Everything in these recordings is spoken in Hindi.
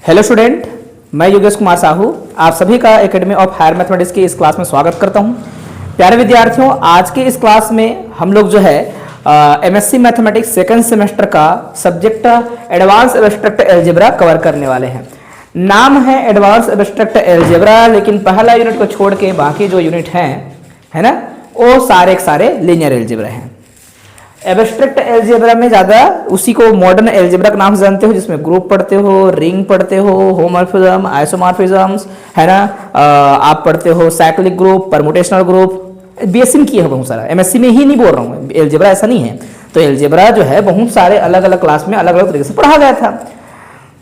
हेलो स्टूडेंट, मैं योगेश कुमार साहू आप सभी का एकेडमी ऑफ हायर मैथमेटिक्स की इस क्लास में स्वागत करता हूं। प्यारे विद्यार्थियों, आज के इस क्लास में हम लोग जो है एमएससी मैथमेटिक्स सेकंड सेमेस्टर का subject advance abstract algebra cover करने वाले हैं। नाम है एडवांस एब्स्ट्रैक्ट अलजेब्रा, लेकिन पहला यूनिट को छोड़ के बाकी जो यूनिट हैं है ना, वो सारे के सारे लीनियर अलजेब्रा हैं। एब्स्ट्रैक्ट अलजेब्रा में ज़्यादा उसी को मॉडर्न अलजेब्रा के नाम से जानते हो, जिसमें ग्रुप पढ़ते हो, रिंग पढ़ते हो, होमोमॉर्फिज्म, आइसोमॉर्फिज्म्स है ना, आप पढ़ते हो साइक्लिक ग्रुप, परमुटेशनल ग्रुप, बीएससी में किया है बहुत सारा। एमएससी में ही नहीं बोल रहा हूँ, अलजेब्रा ऐसा नहीं है। तो अलजेब्रा जो है बहुत सारे अलग अलग क्लास में अलग अलग तरीके से पढ़ा गया था,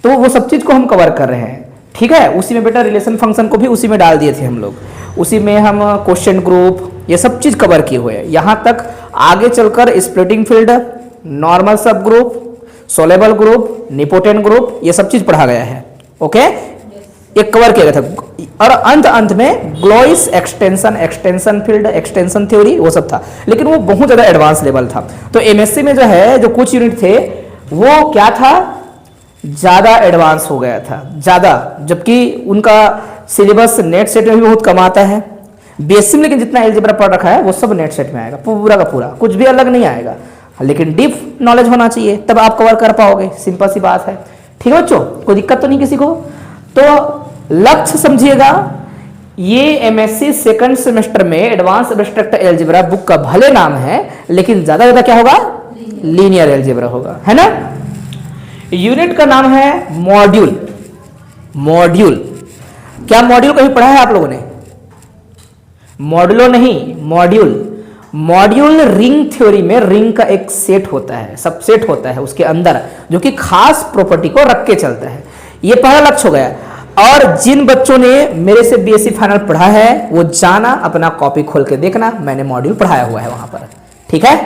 तो वो सब चीज़ को हम कवर कर रहे हैं। ठीक है, उसी में बेटा रिलेशन फंक्शन को भी उसी में डाल दिए थे हम लोग, उसी में हम क्वेश्चन ग्रुप ये सब चीज़ कवर किए हुए हैं। यहाँ तक आगे चलकर स्प्लिटिंग फील्ड, नॉर्मल सब ग्रुप, सोलेबल ग्रुप, निपोटेंट ग्रुप, ये सब चीज़ पढ़ा गया है। ओके, ये कवर किया गया था। और अंत में Galois extension, extension field, extension theory, वो सब था, लेकिन वो बहुत ज़्यादा एडवांस लेवल था। तो एमएससी में जो है जो कुछ यूनिट थे वो क्या था, ज़्यादा एडवांस हो गया था ज़्यादा, जबकि उनका सिलेबस नेट सेट में भी बहुत कम आता है। बीएससी में लेकिन जितना अलजेब्रा पढ़ रखा है वो सब नेट सेट में आएगा, पूरा का पूरा, कुछ भी अलग नहीं आएगा, लेकिन डीप नॉलेज होना चाहिए, तब आप कवर कर पाओगे। सिंपल सी बात है। ठीक है बच्चों, कोई दिक्कत तो नहीं किसी को? तो लक्ष्य समझिएगा, ये एमएससी सेकंड सेमेस्टर में एडवांस एब्स्ट्रैक्ट अलजेब्रा बुक का भले नाम है, लेकिन ज्यादा क्या होगा, लीनियर अलजेब्रा होगा, है ना। यूनिट का नाम है मॉड्यूल। मॉड्यूल क्या मॉड्यूल कभी पढ़ा है आप लोगों ने? मॉड्यूलो नहीं, मॉड्यूल। मॉड्यूल रिंग थ्योरी में रिंग का एक सेट होता है, सबसेट होता है उसके अंदर, जो कि खास प्रॉपर्टी को रख के चलता है। ये पहला लक्ष्य हो गया। और जिन बच्चों ने मेरे से बीएससी फाइनल पढ़ा है वो जाना, अपना कॉपी खोल के देखना, मैंने मॉड्यूल पढ़ाया हुआ है वहां पर। ठीक है,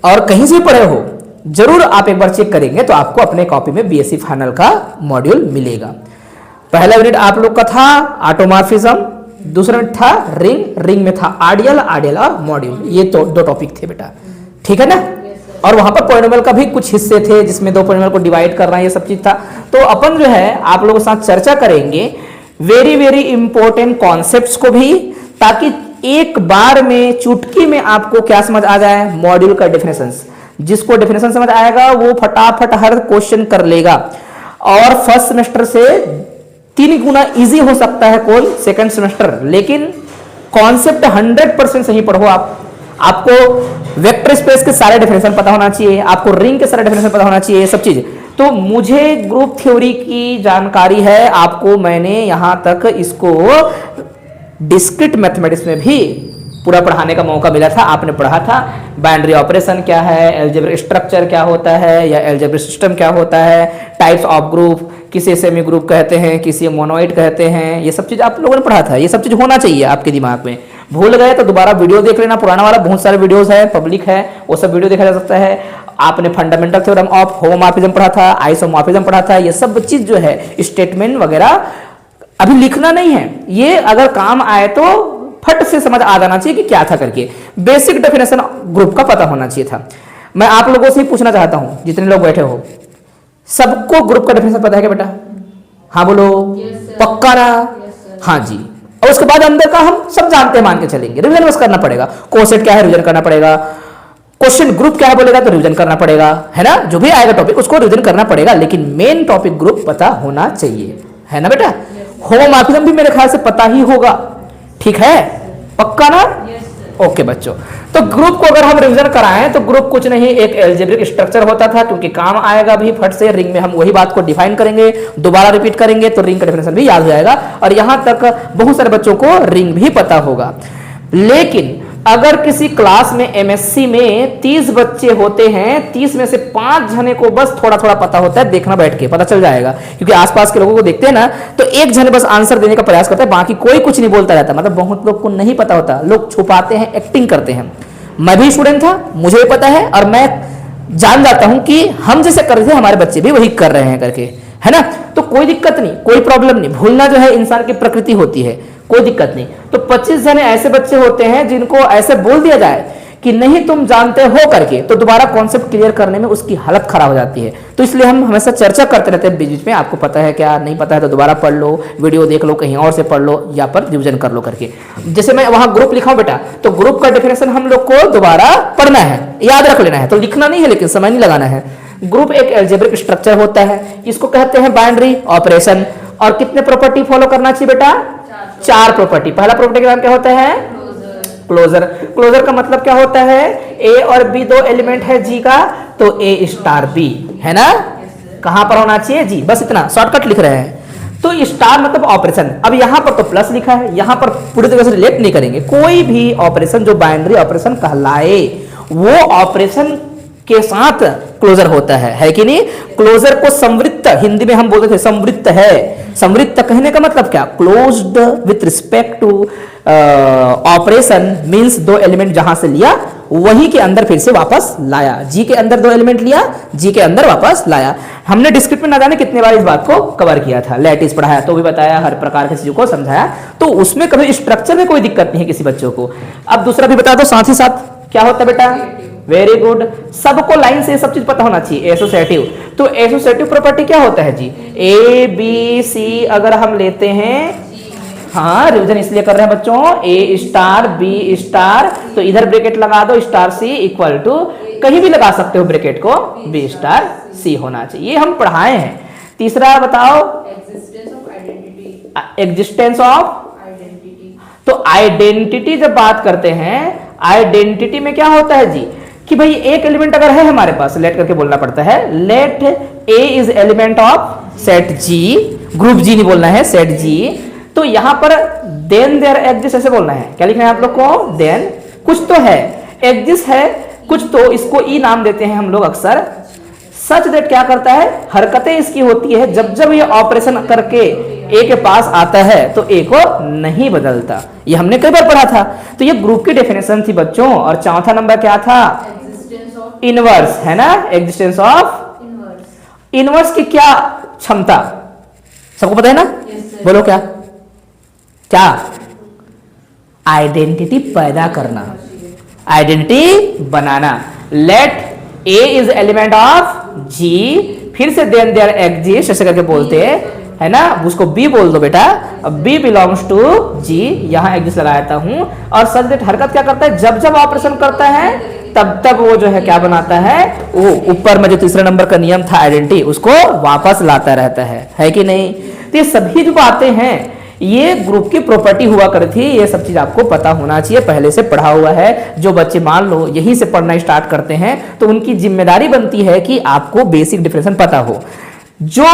और कहीं से भी पढ़े हो जरूर आप एक बार चेक करेंगे तो आपको अपने कॉपी में बीएससी फाइनल का मॉड्यूल मिलेगा। पहला यूनिट आप लोग का था ऑटोमॉर्फिज्म, दूसरा यूनिट था रिंग, रिंग में था आइडियल, आइडियल और मॉड्यूल, ये तो दो टॉपिक थे बेटा। ठीक है ना। और वहां पर पॉलिनोमियल का भी कुछ हिस्से थे जिसमें दो पॉलिनोमियल को डिवाइड करना, ये सब चीज था। तो अपन जो है आप लोगों के साथ चर्चा करेंगे वेरी वेरी इंपॉर्टेंट कॉन्सेप्ट्स को भी, ताकि एक बार में चुटकी में आपको क्या समझ आ जाए, मॉड्यूल का डेफिनेशंस। जिसको डेफिनेशन समझ आएगा वो फटाफट हर क्वेश्चन कर लेगा, और फर्स्ट सेमेस्टर से 3 गुना इजी हो सकता है कोई सेकंड सेमेस्टर। लेकिन कॉन्सेप्ट 100% सही पढ़ो आप। आपको वेक्टर स्पेस के सारे डेफिनेशन पता होना चाहिए, आपको रिंग के सारे डेफिनेशन पता होना चाहिए, ये सब चीज। तो मुझे ग्रुप थ्योरी की जानकारी है, आपको मैंने यहां तक इसको डिस्क्रीट मैथमेटिक्स में भी पूरा पढ़ाने का मौका मिला था, आपने पढ़ा था। बाइनरी ऑपरेशन क्या है, अलजेब्रिक स्ट्रक्चर क्या होता है, या अलजेब्रिक सिस्टम क्या होता है, टाइप्स ऑफ ग्रुप, किसे सेमी ग्रुप कहते हैं, किसे मोनोइड कहते हैं, ये सब चीज आप लोगों ने पढ़ा था। ये सब चीज होना चाहिए आपके दिमाग में। भूल गए तो दोबारा वीडियो देख लेना, पुराना वाला बहुत सारे वीडियोस है, पब्लिक है, वो सब वीडियो देखा जा सकता है। आपने फंडामेंटल थ्योरम ऑफ होमोमॉर्फिज्म पढ़ा था, आइसोमॉर्फिज्म पढ़ा था, ये सब चीज जो है स्टेटमेंट वगैरह अभी लिखना नहीं है, ये अगर काम आए तो फट से समझ आ जाना चाहिए कि क्या था करके। बेसिक डेफिनेशन ग्रुप का पता होना चाहिए था। मैं आप लोगों से ही पूछना चाहता हूं, जितने लोग बैठे हो, सबको ग्रुप का डेफिनेशन पता है क्या बेटा? हाँ बोलो। पक्का ना? हाँ जी। और उसके बाद अंदर का हम सब जानते हैं, मान के चलेंगे, रिवीजन बस करना पड़ेगा। कोसेट क्या है रिवीजन करना पड़ेगा, क्वेश्चन ग्रुप क्या है बोलेगा तो रिवीजन करना पड़ेगा, है ना। जो भी आएगा टॉपिक उसको रिवीजन करना पड़ेगा, लेकिन मेन टॉपिक ग्रुप पता होना चाहिए, है ना बेटा। होमोमॉर्फिज्म भी मेरे ख्याल से पता ही होगा, ठीक है, पक्का ना? ओके बच्चों, तो ग्रुप को अगर हम रिवीजन कराएं तो ग्रुप कुछ नहीं, एक अलजेब्रिक स्ट्रक्चर होता था, क्योंकि काम आएगा भी फट से। रिंग में हम वही बात को डिफाइन करेंगे, दोबारा रिपीट करेंगे तो रिंग का डेफिनेशन भी याद हो जाएगा, और यहां तक बहुत सारे बच्चों को रिंग भी पता होगा। लेकिन अगर किसी क्लास में एमएससी में 30 बच्चे होते हैं, 30 में से 5 जने को बस थोड़ा थोड़ा पता होता है, देखना बैठ के पता चल जाएगा, क्योंकि आसपास के लोगों को देखते हैं ना, तो एक जने बस आंसर देने का प्रयास करता है, बाकी कोई कुछ नहीं बोलता रहता। मतलब बहुत लोग को नहीं पता होता, लोग छुपाते हैं, एक्टिंग करते हैं। मैं भी स्टूडेंट था, मुझे भी पता है, और मैं जान जाता हूं कि हम जैसे कर रहे थे हमारे बच्चे भी वही कर रहे हैं करके, है ना। तो कोई दिक्कत नहीं, कोई प्रॉब्लम नहीं, भूलना जो है इंसान की प्रकृति होती है, कोई दिक्कत नहीं। तो 25 जने ऐसे बच्चे होते हैं जिनको ऐसे बोल दिया जाए कि नहीं तुम जानते हो करके, तो दोबारा कॉन्सेप्ट क्लियर करने में उसकी हालत खराब हो जाती है। तो इसलिए हम हमेशा चर्चा करते रहते हैं बीच बीच में, आपको पता है क्या, नहीं पता है तो दोबारा पढ़ लो, वीडियो देख लो, कहीं और से पढ़ लो, या पर रिविजन कर लो करके। जैसे मैं वहां ग्रुप लिखा हूं बेटा, तो ग्रुप का डेफिनेशन हम लोग को दोबारा पढ़ना है, याद रख लेना है, तो लिखना नहीं है लेकिन समय नहीं लगाना है। ग्रुप एक अलजेब्रिक स्ट्रक्चर होता है, इसको कहते हैं बाइनरी ऑपरेशन। और कितने प्रॉपर्टी फॉलो करना चाहिए बेटा? 4 प्रॉपर्टी। पहला प्रॉपर्टी का नाम क्या होता है? क्लोजर। क्लोजर का मतलब क्या होता है? ए और बी 2 एलिमेंट है जी का, तो ए स्टार बी है ना, कहां पर होना चाहिए जी, बस इतना शॉर्टकट लिख रहे हैं। तो स्टार मतलब ऑपरेशन। अब यहां पर तो प्लस लिखा है, यहां पर पूरी तरह से रिलेट नहीं करेंगे। कोई भी ऑपरेशन जो बाइनरी ऑपरेशन कहलाए वो ऑपरेशन के साथ क्लोजर होता है कि नहीं? क्लोजर को संवृत्त, हिंदी में हम बोलते थे संवृत्त है। संवृत्त कहने का मतलब क्या? Closed with respect to operation means 2 element जहां से लिया वही के अंदर फिर से वापस लाया। जी के अंदर 2 एलिमेंट लिया, जी के अंदर वापस लाया। हमने डिस्क्रिप्ट में ना जाने कितने बार इस बात को कवर किया था, लैटिस पढ़ाया तो भी बताया, हर प्रकार की चीजों को समझाया, तो उसमें कभी स्ट्रक्चर में कोई दिक्कत नहीं है किसी बच्चों को। अब दूसरा भी बता दो साथ ही साथ, क्या होता है बेटा? वेरी गुड, सबको लाइन से सब चीज पता होना चाहिए। एसोसिएटिव, तो एसोसिएटिव प्रॉपर्टी क्या होता है जी? ए बी सी अगर हम लेते हैं, हाँ रिवीजन इसलिए कर रहे हैं बच्चों, ए स्टार बी स्टार, तो इधर ब्रैकेट लगा दो स्टार सी इक्वल टू, कहीं भी लगा सकते हो ब्रैकेट को, बी स्टार सी होना चाहिए, ये हम पढ़ाए हैं। तीसरा बताओ, एग्जिस्टेंस ऑफ आइडेंटिटी। तो आइडेंटिटी जब बात करते हैं, आइडेंटिटी में क्या होता है जी कि भाई एक एलिमेंट अगर है हमारे पास, लेट करके बोलना पड़ता है, let a is element of set G, group G नहीं बोलना है, सेट जी। तो यहां पर देन देयर एग्जिस्ट ऐसे बोलना है। क्या लिखना है आप लोग को? देन कुछ तो है, एग्जिस्ट है कुछ, तो इसको ई नाम देते हैं हम लोग अक्सर। सच दैट क्या करता है, हरकतें इसकी होती है, जब जब ये ऑपरेशन करके ए के पास आता है तो ए को नहीं बदलता। ये हमने कई बार पढ़ा था। तो ये ग्रुप की डेफिनेशन थी बच्चों। और चौथा नंबर क्या था? इनवर्स, है ना, एग्जिस्टेंस ऑफ इनवर्स की क्या क्षमता, सबको पता है ना? बोलो क्या क्या? आइडेंटिटी पैदा करना, आइडेंटिटी बनाना। Let a is element of G, फिर से देन देयर एग्जिस्ट ऐसे करके बोलते हैं, है ना, उसको बी बोल दो बेटा, बी बिलोंग्स टू जी, यहां एग्जिस्ट लगाता हूं। और सच दैट हरकत क्या करता है, जब जब ऑपरेशन करता है तब तब वो जो है क्या बनाता है, वो ऊपर में जो तीसरा नंबर का नियम था आइडेंटिटी, उसको वापस लाता रहता है कि नहीं? तो ये सभी जो बातें हैं ये ग्रुप की प्रॉपर्टी हुआ करती थी, ये सब चीज आपको पता होना चाहिए, पहले से पढ़ा हुआ है। जो बच्चे मान लो यहीं से पढ़ना स्टार्ट करते हैं तो उनकी जिम्मेदारी बनती है कि आपको बेसिक डिफरेंस पता हो। जो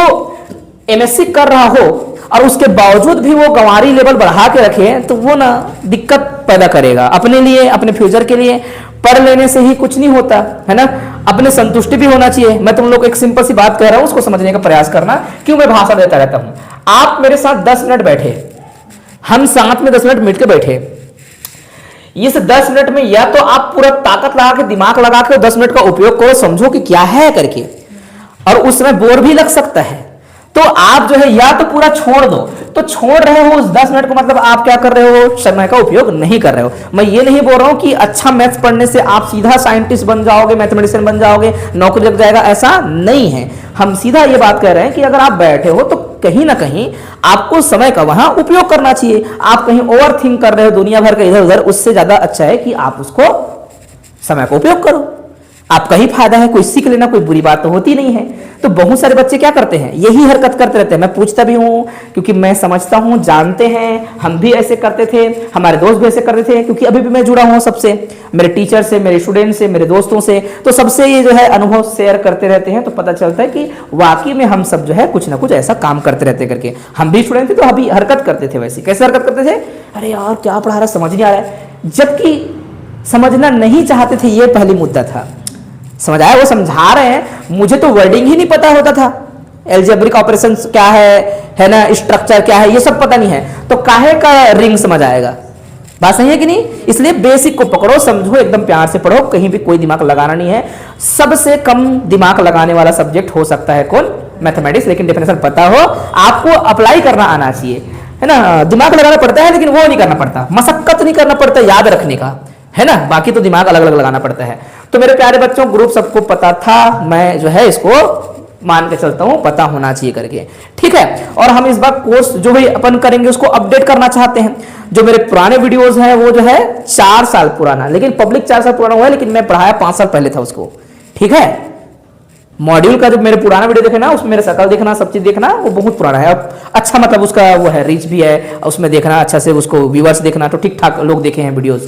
एमएससी कर रहा हो और उसके बावजूद भी वो गंवारी लेवल बढ़ा के रखे तो वो ना दिक्कत पैदा करेगा अपने लिए, अपने फ्यूचर के लिए। पढ़ लेने से ही कुछ नहीं होता, है ना, अपने संतुष्टि भी होना चाहिए। मैं तुम लोग एक सिंपल सी बात कह रहा हूं, उसको समझने का प्रयास करना। क्यों मैं भाषण देता रहता हूं? आप मेरे साथ 10 मिनट बैठे, हम साथ में 10 मिनट मिलकर बैठे, इस 10 मिनट में या तो आप पूरा ताकत लगा के, दिमाग लगा के 10 मिनट का उपयोग करो, समझो कि क्या है करके, और उसमें बोर भी लग सकता है। तो आप जो है या तो पूरा छोड़ दो, तो छोड़ रहे हो उस 10 मिनट को, मतलब आप क्या कर रहे हो, समय का उपयोग नहीं कर रहे हो। मैं ये नहीं बोल रहा हूं कि अच्छा मैथ्स पढ़ने से आप सीधा साइंटिस्ट बन जाओगे, मैथमेटिशियन बन जाओगे, नौकरी लग जाएगा, ऐसा नहीं है। हम सीधा ये बात कह रहे हैं कि अगर आप बैठे हो तो कहीं ना कहीं आपको समय का वहां उपयोग करना चाहिए। आप कहीं ओवर थिंक कर रहे हो दुनिया भर का इधर उधर, उससे ज्यादा अच्छा है कि आप उसको समय का उपयोग करो, आपका ही फायदा है। कोई सीख लेना कोई बुरी बात तो होती नहीं है। तो बहुत सारे बच्चे क्या करते हैं, यही हरकत करते रहते हैं। मैं पूछता भी हूं क्योंकि मैं समझता हूं, जानते हैं, हम भी ऐसे करते थे, हमारे दोस्त भी ऐसे करते थे, क्योंकि अभी भी मैं जुड़ा हूं सबसे, मेरे टीचर से, मेरे स्टूडेंट से, मेरे दोस्तों से, तो सबसे ये जो है अनुभव शेयर करते रहते हैं। तो पता चलता है कि वाकई में हम सब जो है कुछ ना कुछ ऐसा काम करते रहते करके। हम भी स्टूडेंट थे तो अभी हरकत करते थे वैसे। कैसे हरकत करते थे? अरे यार क्या पढ़ा रहा, समझ नहीं आ रहा है, जबकि समझना नहीं चाहते थे, ये पहली मुद्दा था। समझ आया? वो समझा रहे हैं, मुझे तो वर्डिंग ही नहीं पता होता था, एल्जेब्रिक ऑपरेशन क्या है ना, स्ट्रक्चर क्या है, ये सब पता नहीं है, तो काहे का रिंग समझ आएगा? बात सही है कि नहीं? इसलिए बेसिक को पकड़ो, समझो, एकदम प्यार से पढ़ो, कहीं भी कोई दिमाग लगाना नहीं है। सबसे कम दिमाग लगाने वाला सब्जेक्ट हो सकता है कौन? मैथमेटिक्स। लेकिन डेफिनेशन पता हो, आपको अप्लाई करना आना चाहिए, है ना। दिमाग लगाना पड़ता है लेकिन वो नहीं करना पड़ता, मशक्कत नहीं करना पड़ता याद रखने का। है ना, बाकी तो दिमाग अलग अलग लगाना पड़ता है। तो मेरे प्यारे बच्चों, ग्रुप सबको पता था, मैं जो है इसको मान के चलता हूं पता होना चाहिए करके, ठीक है। और हम इस बार कोर्स जो भी अपन करेंगे उसको अपडेट करना चाहते हैं। जो मेरे पुराने वीडियोस हैं वो जो है 4 साल पुराना, लेकिन पब्लिक 4 साल पुराना हुआ है, लेकिन मैं पढ़ाया 5 साल पहले था उसको, ठीक है। मॉड्यूल का जो मेरे पुराना वीडियो देखे ना, उसमें मेरे शकल देखना, सब चीज देखना, वो बहुत पुराना है। अब अच्छा मतलब उसका वो है, रीच भी है, उसमें देखना अच्छा से, उसको व्यूअर्स देखना, तो ठीक ठाक लोग देखे हैं वीडियोस।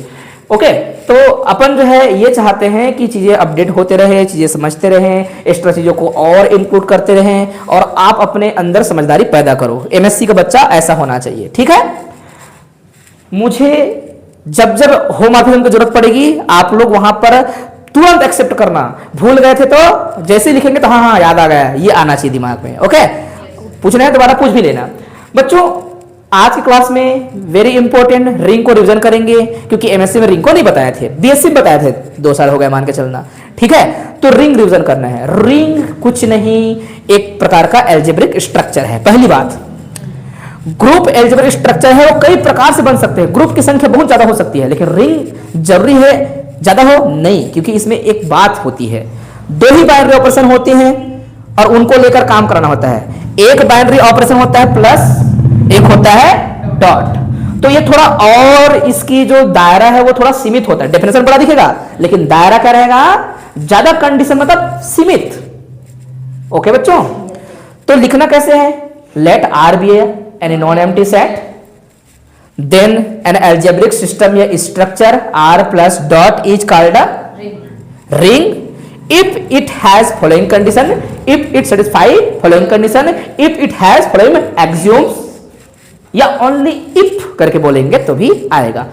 ओके, तो अपन जो है ये चाहते हैं कि चीजें अपडेट होते रहे, चीजें समझते रहें, एक्स्ट्रा चीजों को और इंक्लूड करते रहें, और आप अपने अंदर समझदारी पैदा करो। एमएससी का बच्चा ऐसा होना चाहिए, ठीक है। मुझे जब जब होम ऑफिस की जरूरत पड़ेगी, आप लोग वहां पर तुरंत एक्सेप्ट करना। भूल गए थे तो जैसे ही लिखेंगे तो हाँ हाँ याद आ गया, ये आना चाहिए दिमाग में। ओके, पूछना है दोबारा पूछ भी लेना। बच्चों, आज की क्लास में वेरी इंपॉर्टेंट रिंग को रिवीजन करेंगे, क्योंकि एमएससी में रिंग को नहीं बताए थे, बीएससी में बताए थे, 2 साल हो गए मान के चलना, ठीक है। तो रिंग रिवीजन करना है। रिंग कुछ नहीं, एक प्रकार का एल्जेब्रिक स्ट्रक्चर है। पहली बात, ग्रुप एल्जेब्रिक स्ट्रक्चर है, वो कई प्रकार से बन सकते हैं, ग्रुप की संख्या बहुत ज्यादा हो सकती है, लेकिन रिंग जरूरी है ज्यादा हो नहीं, क्योंकि इसमें एक बात होती है, 2 ही बाइनरी ऑपरेशन होते हैं और उनको लेकर काम कराना होता है। एक बाइनरी ऑपरेशन होता है प्लस, एक होता है डॉट। तो ये थोड़ा और इसकी जो दायरा है वो थोड़ा सीमित होता है। डेफिनेशन बड़ा दिखेगा लेकिन दायरा क्या रहेगा, ज्यादा कंडीशन मतलब सीमित। ओके बच्चों, तो लिखना कैसे है, let R be an non empty set, then an algebraic system या structure R plus dot is called a ring if it has following condition, if it satisfies following condition, if it has following axioms, या only if करके बोलेंगे तो भी आएगा।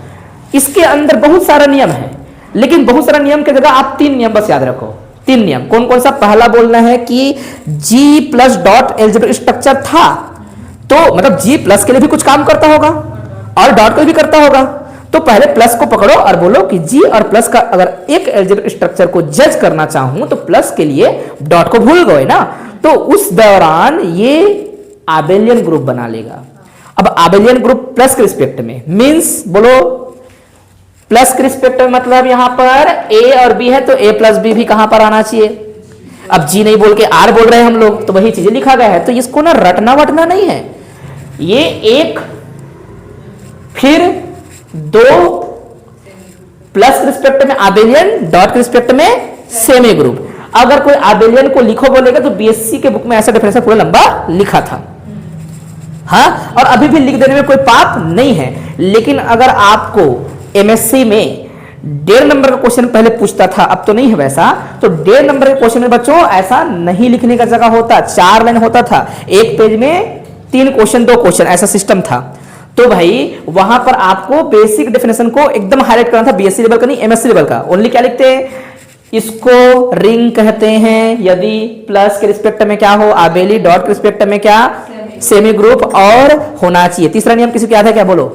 इसके अंदर बहुत सारा नियम है, लेकिन बहुत सारा नियम की जगह आप 3 नियम बस याद रखो। 3 नियम कौन कौन सा? पहला बोलना है कि G plus dot algebraic structure था, तो मतलब G प्लस के लिए भी कुछ काम करता होगा और डॉट को भी करता होगा। तो पहले प्लस को पकड़ो और बोलो कि जी और प्लस का अगर एक एल्जेब्रिक स्ट्रक्चर को जज करना चाहूं तो प्लस के लिए डॉट को भूल गए ना, तो उस दौरान ये आबेलियन ग्रुप बना लेगा। अब आबेलियन ग्रुप प्लस के रिस्पेक्ट में मींस बोलो, प्लस के रिस्पेक्ट में मतलब यहां पर ए और बी है तो ए प्लस बी भी कहां पर आना चाहिए। अब जी नहीं बोल के आर बोल रहे हैं हम लोग, तो वही चीजें लिखा गया है। तो इसको ना रटना वटना नहीं है, ये एक फिर 2 प्लस रिस्पेक्ट में आबेलियन, डॉट के रिस्पेक्ट में सेमी ग्रुप। अगर कोई आबेलियन को लिखो बोलेगा तो बीएससी के बुक में ऐसा डेफिनेशन पूरा लंबा लिखा था, हाँ, और अभी भी लिख देने में कोई पाप नहीं है। लेकिन अगर आपको एमएससी में 1.5 नंबर का क्वेश्चन पहले पूछता था, अब तो नहीं है वैसा, तो 1.5 नंबर के क्वेश्चन में बच्चों ऐसा नहीं लिखने का जगह होता, 4 लाइन होता था, एक पेज में 3 क्वेश्चन 2 क्वेश्चन ऐसा सिस्टम था। तो भाई वहां पर आपको बेसिक डेफिनेशन को एकदम हाईलाइट करना था, बीएससी लेवल का नहीं, एमएससी लेवल का। ओनली क्या लिखते हैं, इसको रिंग कहते हैं यदि प्लस के रिस्पेक्ट में क्या हो आबेली, डॉट के रिस्पेक्ट में क्या सेमी ग्रुप, और होना चाहिए। तीसरा नियम किसी को याद है क्या, बोलो?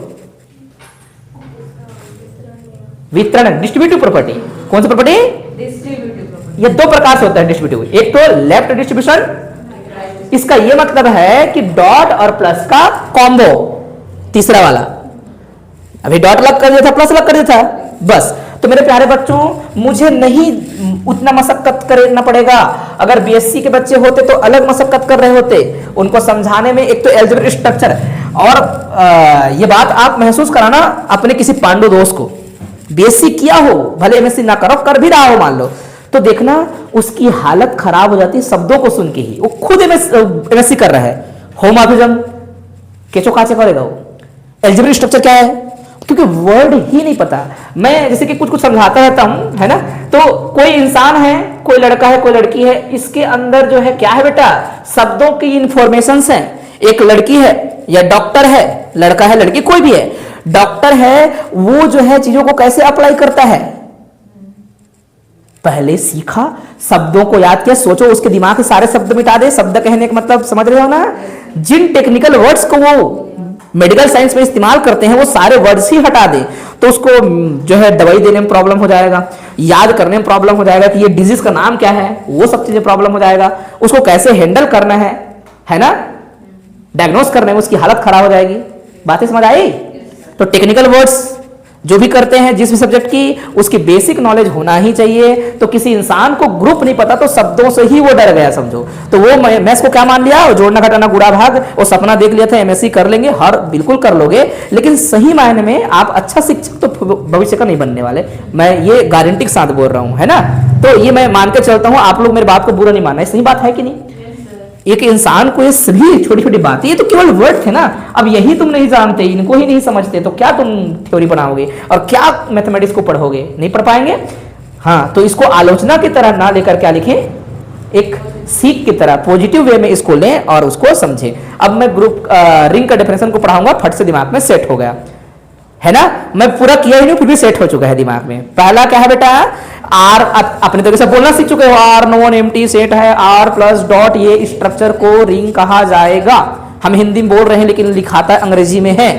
वितरण, डिस्ट्रीब्यूटिव प्रॉपर्टी। कौन सी प्रॉपर्टी? डिस्ट्रीब्यूटिव। ये 2 प्रकार से होता है डिस्ट्रीब्यूटिव, एक तो लेफ्ट डिस्ट्रीब्यूशन, इसका यह मतलब है कि डॉट और प्लस का कॉम्बो, तीसरा वाला। अभी डॉट अलग कर दिया था, प्लस अलग कर दिया था, बस। तो मेरे प्यारे बच्चों, मुझे नहीं उतना मशक्कत करना पड़ेगा। अगर बीएससी के बच्चे होते तो अलग मशक्कत कर रहे होते, उनको समझाने में एक तो एल्जेब्रिक स्ट्रक्चर, और ये बात आप महसूस कराना अपने किसी पांडु दोस्त को, बीएससी किया हो, भले एमएससी ना करो, कर भी रहा हो मान लो, तो देखना उसकी हालत खराब हो जाती है शब्दों को सुन के ही। वो खुद एमएससी कर रहा है, होम ऑफिस केचो काचे करेगा वो। एल्जेब्रिक स्ट्रक्चर क्या है, क्योंकि वर्ड ही नहीं पता। मैं जैसे कि कुछ कुछ समझाता रहता हूं, है ना, तो कोई इंसान है, कोई लड़का है, कोई लड़की है, इसके अंदर जो है क्या है बेटा, शब्दों की इंफॉर्मेशंस हैं। एक लड़की है या डॉक्टर है, लड़का है लड़की कोई भी है, डॉक्टर है, वो जो है चीजों को कैसे अप्लाई करता है, पहले सीखा, शब्दों को याद किया, सोचो उसके दिमाग से सारे शब्द मिटा दे। शब्द कहने का मतलब समझ रहे हो ना, जिन टेक्निकल वर्ड्स को वो मेडिकल साइंस में इस्तेमाल करते हैं वो सारे वर्ड्स ही हटा दे, तो उसको जो है दवाई देने में प्रॉब्लम हो जाएगा, याद करने में प्रॉब्लम हो जाएगा कि ये डिजीज का नाम क्या है, वो सब चीजें प्रॉब्लम हो जाएगा, उसको कैसे हैंडल करना है ना, डायग्नोस करने में उसकी हालत खराब हो जाएगी। बातें समझ आई? तो टेक्निकल वर्ड्स जो भी करते हैं जिस भी सब्जेक्ट की, उसकी बेसिक नॉलेज होना ही चाहिए। तो किसी इंसान को ग्रुप नहीं पता तो शब्दों से ही वो डर गया समझो। तो वो मैथ्स को क्या मान लिया, जोड़ना घटाना गुणा भाग, वो सपना देख लिया था एमएससी कर लेंगे, हर बिल्कुल कर लोगे, लेकिन सही मायने में आप अच्छा शिक्षक तो भविष्य का नहीं बनने वाले। मैं ये गारंटी के साथ बोल रहा हूं, है ना। तो ये मैं मान के चलता हूं, आप लोग मेरी बात को बुरा नहीं मानना, सही बात है कि नहीं। एक इंसान को ये सभी छोटी छोटी बातें, ये तो केवल वर्ड थे ना, अब यही तुम नहीं जानते, इनको ही नहीं समझते, तो क्या तुम थ्योरी बनाओगे और क्या मैथमेटिक्स को पढ़ोगे, नहीं पढ़ पाएंगे। हाँ, तो इसको आलोचना की तरह ना लेकर क्या लिखें, एक सीख की तरह पॉजिटिव वे में इसको लें और उसको समझें। अब मैं ग्रुप रिंग का डेफिनेशन को पढ़ाऊंगा, फट से दिमाग में सेट हो गया, है ना। मैं पूरा किया ही नहीं फिर भी सेट हो चुका है दिमाग में। पहला क्या है बेटा, आर, अपने तरीके से बोलना सीख चुके हो, आर नॉन एम्प्टी सेट है, आर प्लस डॉट, ये स्ट्रक्चर को रिंग कहा जाएगा। हम हिंदी में बोल रहे हैं लेकिन लिखाता अंग्रेजी में है,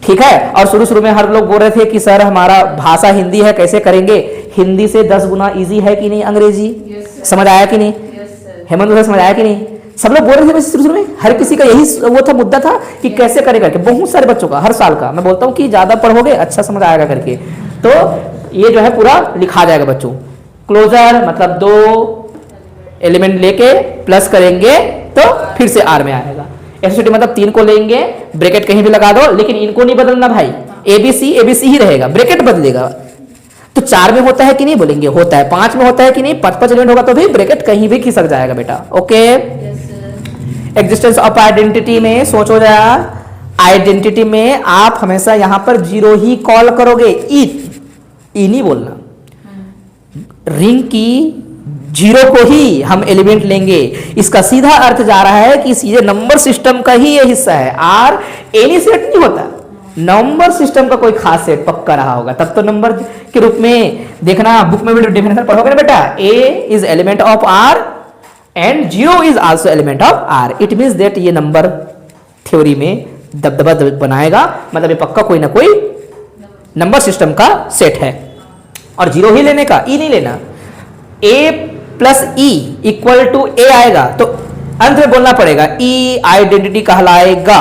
ठीक है। और शुरू शुरू में हर लोग बोल रहे थे कि सर हमारा भाषा हिंदी है, कैसे करेंगे। हिंदी से 10 गुना ईजी है कि नहीं अंग्रेजी, समझ आया कि नहीं, हेमंत सर समझ आया कि नहीं। सब लोग बोल रहे थे शुरू शुरू में, हर किसी का यही वो था, मुद्दा था कि कैसे करे करके। बहुत सारे बच्चों का हर साल का मैं बोलता हूँ कि ज्यादा पढ़ोगे अच्छा समझ आएगा करके, तो ये जो है पूरा लिखा जाएगा बच्चों। क्लोजर मतलब 2 एलिमेंट लेके प्लस करेंगे तो फिर से आर में आएगा। एसोसिएटिव मतलब 3 को लेंगे, ब्रैकेट कहीं भी लगा दो, लेकिन इनको नहीं बदलना भाई, एबीसी एबीसी ही रहेगा, ब्रैकेट बदलेगा। तो 4 में होता है कि नहीं, बोलेंगे होता है। 5 में होता है कि नहीं, 5 एलिमेंट होगा तो भी ब्रैकेट कहीं भी खिसक जाएगा बेटा, ओके। एग्जिस्टेंस ऑफ आइडेंटिटी में सोचो जरा, आइडेंटिटी में आप हमेशा यहां पर 0 ही कॉल करोगे, ई नहीं बोलना। रिंग की 0 को ही हम एलिमेंट लेंगे, इसका सीधा अर्थ जा रहा है कि सीधे नंबर सिस्टम का ही ये हिस्सा है। आर एनी सेट नहीं होता, नंबर सिस्टम का कोई खास सेट पक्का रहा होगा, तब तो नंबर के रूप में देखना। बुक में भी डेफिनेशन पढ़ोगे ना बेटा, a is element of R and 0 is also element of R. It means that ये नंबर थ्योरी में दबदबा बनाएगा, मतलब ये पक्का कोई ना कोई नंबर सिस्टम का सेट है। और 0 ही लेने का, ई नहीं लेना। ए प्लस ई इक्वल टू ए आएगा तो अंत में बोलना पड़ेगा ई आइडेंटिटी कहलाएगा,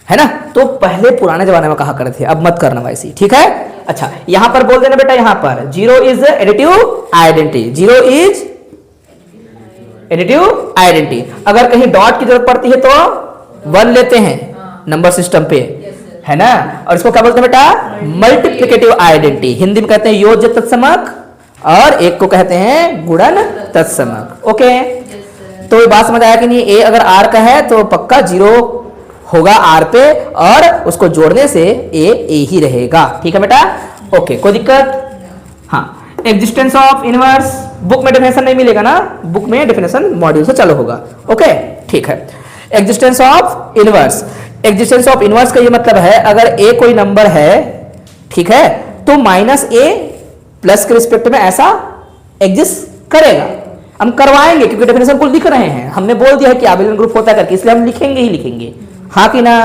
है ना। तो पहले पुराने जमाने में कहा करते थे, अब मत करना वैसी, ठीक है। अच्छा, यहां पर बोल देना बेटा, यहां पर 0 is additive identity, 0 is additive identity. अगर कहीं डॉट की जरूरत पड़ती है तो 1 लेते हैं नंबर सिस्टम पे, है ना। और इसको क्या बोलते हैं बेटा, मल्टीप्लिकेटिव आइडेंटिटी। हिंदी में कहते हैं योज्य तत्समक, और एक को कहते हैं गुणन तत्समक, ओके। तो ये बात समझ आया कि नहीं। ए अगर आर का है तो पक्का 0 होगा आर पे, और उसको जोड़ने से ए ही रहेगा, ठीक है बेटा, ओके। कोई दिक्कत, हाँ। एग्जिस्टेंस ऑफ इनवर्स, बुक में डेफिनेशन नहीं मिलेगा ना, बुक में डेफिनेशन मॉड्यूल से चालू होगा, ओके, ठीक है। Existence of inverse, existence of inverse का ये मतलब है अगर ए कोई नंबर है, ठीक है, तो माइनस ए प्लस के रिस्पेक्ट में ऐसा एग्जिस्ट करेगा। हम करवाएंगे क्योंकि डेफिनेशन को लिख रहे हैं, हमने बोल दिया है कि आबेलियन ग्रुप होता है करके, इसलिए हम लिखेंगे ही लिखेंगे, हाँ कि ना।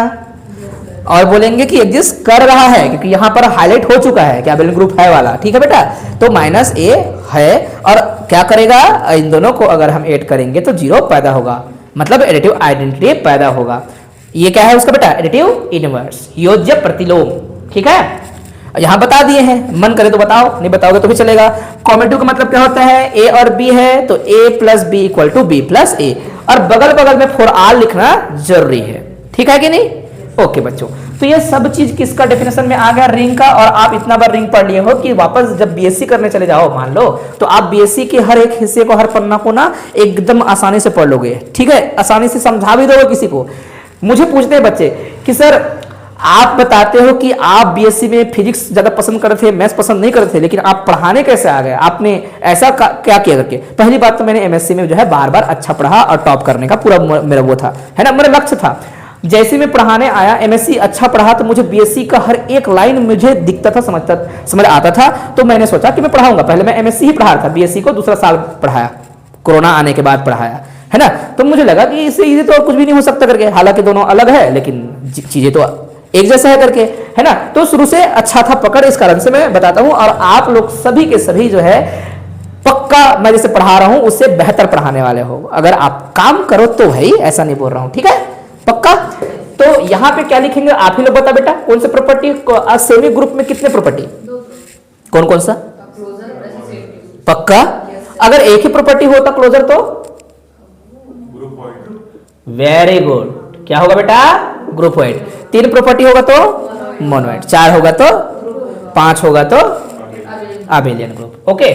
और बोलेंगे कि एग्जिस्ट कर रहा है क्योंकि यहां पर हाईलाइट हो चुका है कि आबेलियन ग्रुप है वाला, ठीक है बेटा। तो माइनस ए है और क्या करेगा, इन दोनों को अगर हम ऐड करेंगे तो 0 पैदा होगा, मतलब एडिटिव आइडेंटिटी पैदा होगा। ये क्या है उसका बेटा, एडिटिव इनवर्स, योज्य प्रतिलोम, ठीक है। यहां बता दिए हैं, मन करे तो बताओ, नहीं बताओगे तो भी चलेगा। कॉमेटिव का मतलब क्या होता है, ए और बी है तो a plus b equal to b plus a, और बगल बगल में फॉर आल लिखना जरूरी है, ठीक है कि नहीं, ओके बच्चों। तो ये सब चीज किसका डेफिनेशन में आ गया, रिंग का। और आप इतना बार रिंग पढ़ लिए हो कि वापस जब बीएससी करने चले जाओ मान लो, तो आप बीएससी के हर एक हिस्से को, हर पन्ना को ना एकदम आसानी से पढ़ लोगे, ठीक है, आसानी से समझा भी दोगे किसी को। मुझे पूछते हैं बच्चे कि सर आप बताते हो कि आप बीएससी में फिजिक्स ज्यादा पसंद करते थे, मैथ्स पसंद नहीं करते थे, लेकिन आप पढ़ाने कैसे आ गए, आपने ऐसा क्या किया करके। पहली बात तो मैंने एमएससी में जो है बार बार अच्छा पढ़ा और टॉप करने का पूरा मेरा वो था, है ना, मेरा लक्ष्य था। जैसे मैं पढ़ाने आया, एमएससी अच्छा पढ़ा तो मुझे बीएससी का हर एक लाइन मुझे दिखता था, समझ आता था, तो मैंने सोचा कि मैं पढ़ाऊंगा। पहले मैं एमएससी ही पढ़ा रहा था, बीएससी को दूसरा साल पढ़ाया, कोरोना आने के बाद पढ़ाया, है ना। तो मुझे लगा कि इससे इजी तो और कुछ भी नहीं हो सकता करके, हालांकि दोनों अलग है लेकिन चीजें तो एक जैसा है करके, है ना। तो शुरू से अच्छा था पकड़, इस कारण से मैं बताता हूं। और आप लोग सभी के सभी जो है पक्का मैं जैसे पढ़ा रहा हूं उससे बेहतर पढ़ाने वाले हो, अगर आप काम करो तो भाई, ऐसा नहीं बोल रहा हूं, ठीक है, पक्का। तो यहाँ पे क्या लिखेंगे आप ही लोग बता बेटा, कौन सी प्रॉपर्टी, सेमी ग्रुप में कितने प्रॉपर्टी, कौन कौन सा, पक्का, अगर एक ही प्रॉपर्टी होता क्लोजर तो वेरी गुड, क्या होगा बेटा, ग्रुप वाइड, 3 प्रॉपर्टी होगा तो मोनोइड, 4 होगा तो, 5 होगा तो अबेलियन ग्रुप। ओके,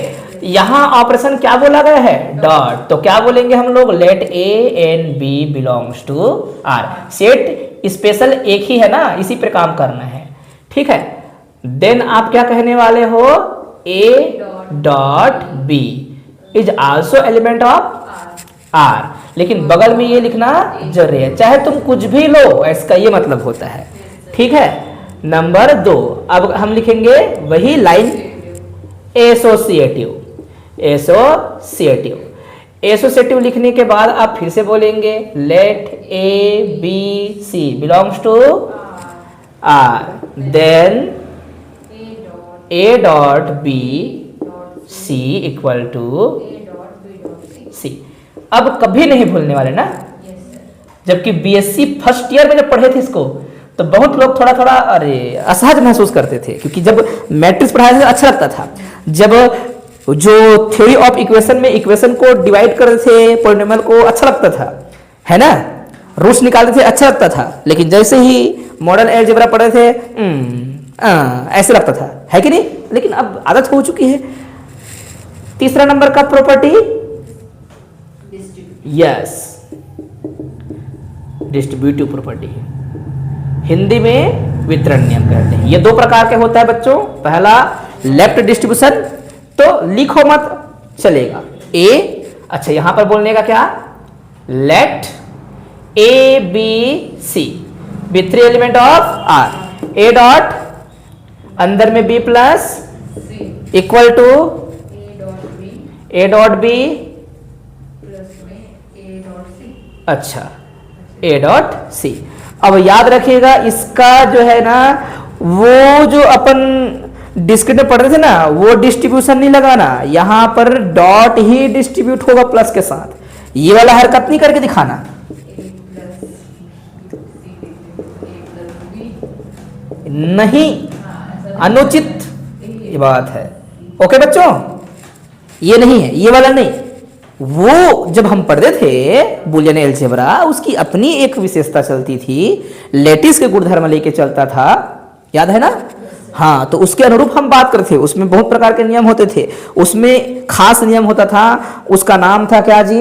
यहां ऑपरेशन क्या बोला गया है, डॉट, तो क्या बोलेंगे हम लोग, let A and B belongs to R, set special एक ही है ना, इसी पर काम करना है, ठीक है। देन आप क्या कहने वाले हो, A dot B is also element of R, लेकिन बगल में ये लिखना जरूरी है, चाहे तुम कुछ भी लो, इसका ये मतलब होता है, ठीक है। नंबर 2, अब हम लिखेंगे वही लाइन, एसोसिएटिव, एसोसिएटिव, एसोसिएटिव लिखने के बाद आप फिर से बोलेंगे let A B c belongs to R, then a dot b c equal to c. अब कभी नहीं भूलने वाले ना, जबकि बीएससी फर्स्ट ईयर में जब पढ़े थे इसको तो बहुत लोग थोड़ा थोड़ा अरे असहज महसूस करते थे, क्योंकि जब मैट्रिक्स पढ़ाया था अच्छा लगता था, जब जो थ्योरी ऑफ इक्वेशन में इक्वेशन को डिवाइड करते थे पॉलिनोमियल को अच्छा लगता था, है ना, रूट्स निकालते थे अच्छा लगता था, लेकिन जैसे ही मॉडर्न अलजेब्रा पढ़े थे ऐसे लगता था, है कि नहीं, लेकिन अब आदत हो चुकी है। तीसरा नंबर का property, yes, distributive property, Hindi में वितरण नियम कहते हैं। ये 2 प्रकार के होता है बच्चों, पहला लेफ्ट डिस्ट्रीब्यूशन, तो लिखो मत चलेगा, ए, अच्छा यहां पर बोलने का क्या, let A B C with 3 element of R, A dot अंदर में B plus equal to A dot B, अच्छा ए डॉट सी। अब याद रखिएगा इसका जो है ना, वो जो अपन डिस्क्रिट में पढ़ रहे थे ना, वो डिस्ट्रीब्यूशन नहीं लगाना, यहां पर डॉट ही डिस्ट्रीब्यूट होगा प्लस के साथ, ये वाला हरकत नहीं करके दिखाना, नहीं, अनुचित ये बात है। ओके बच्चों, ये नहीं है, ये वाला नहीं, वो जब हम पढ़ते थे बुलियन अलजेब्रा, उसकी अपनी एक विशेषता चलती थी, लेटिस के गुणधर्म लेके चलता था, याद है ना, हाँ, तो उसके अनुरूप हम बात करते थे, उसमें बहुत प्रकार के नियम होते थे, उसमें खास नियम होता था, उसका नाम था क्या जी,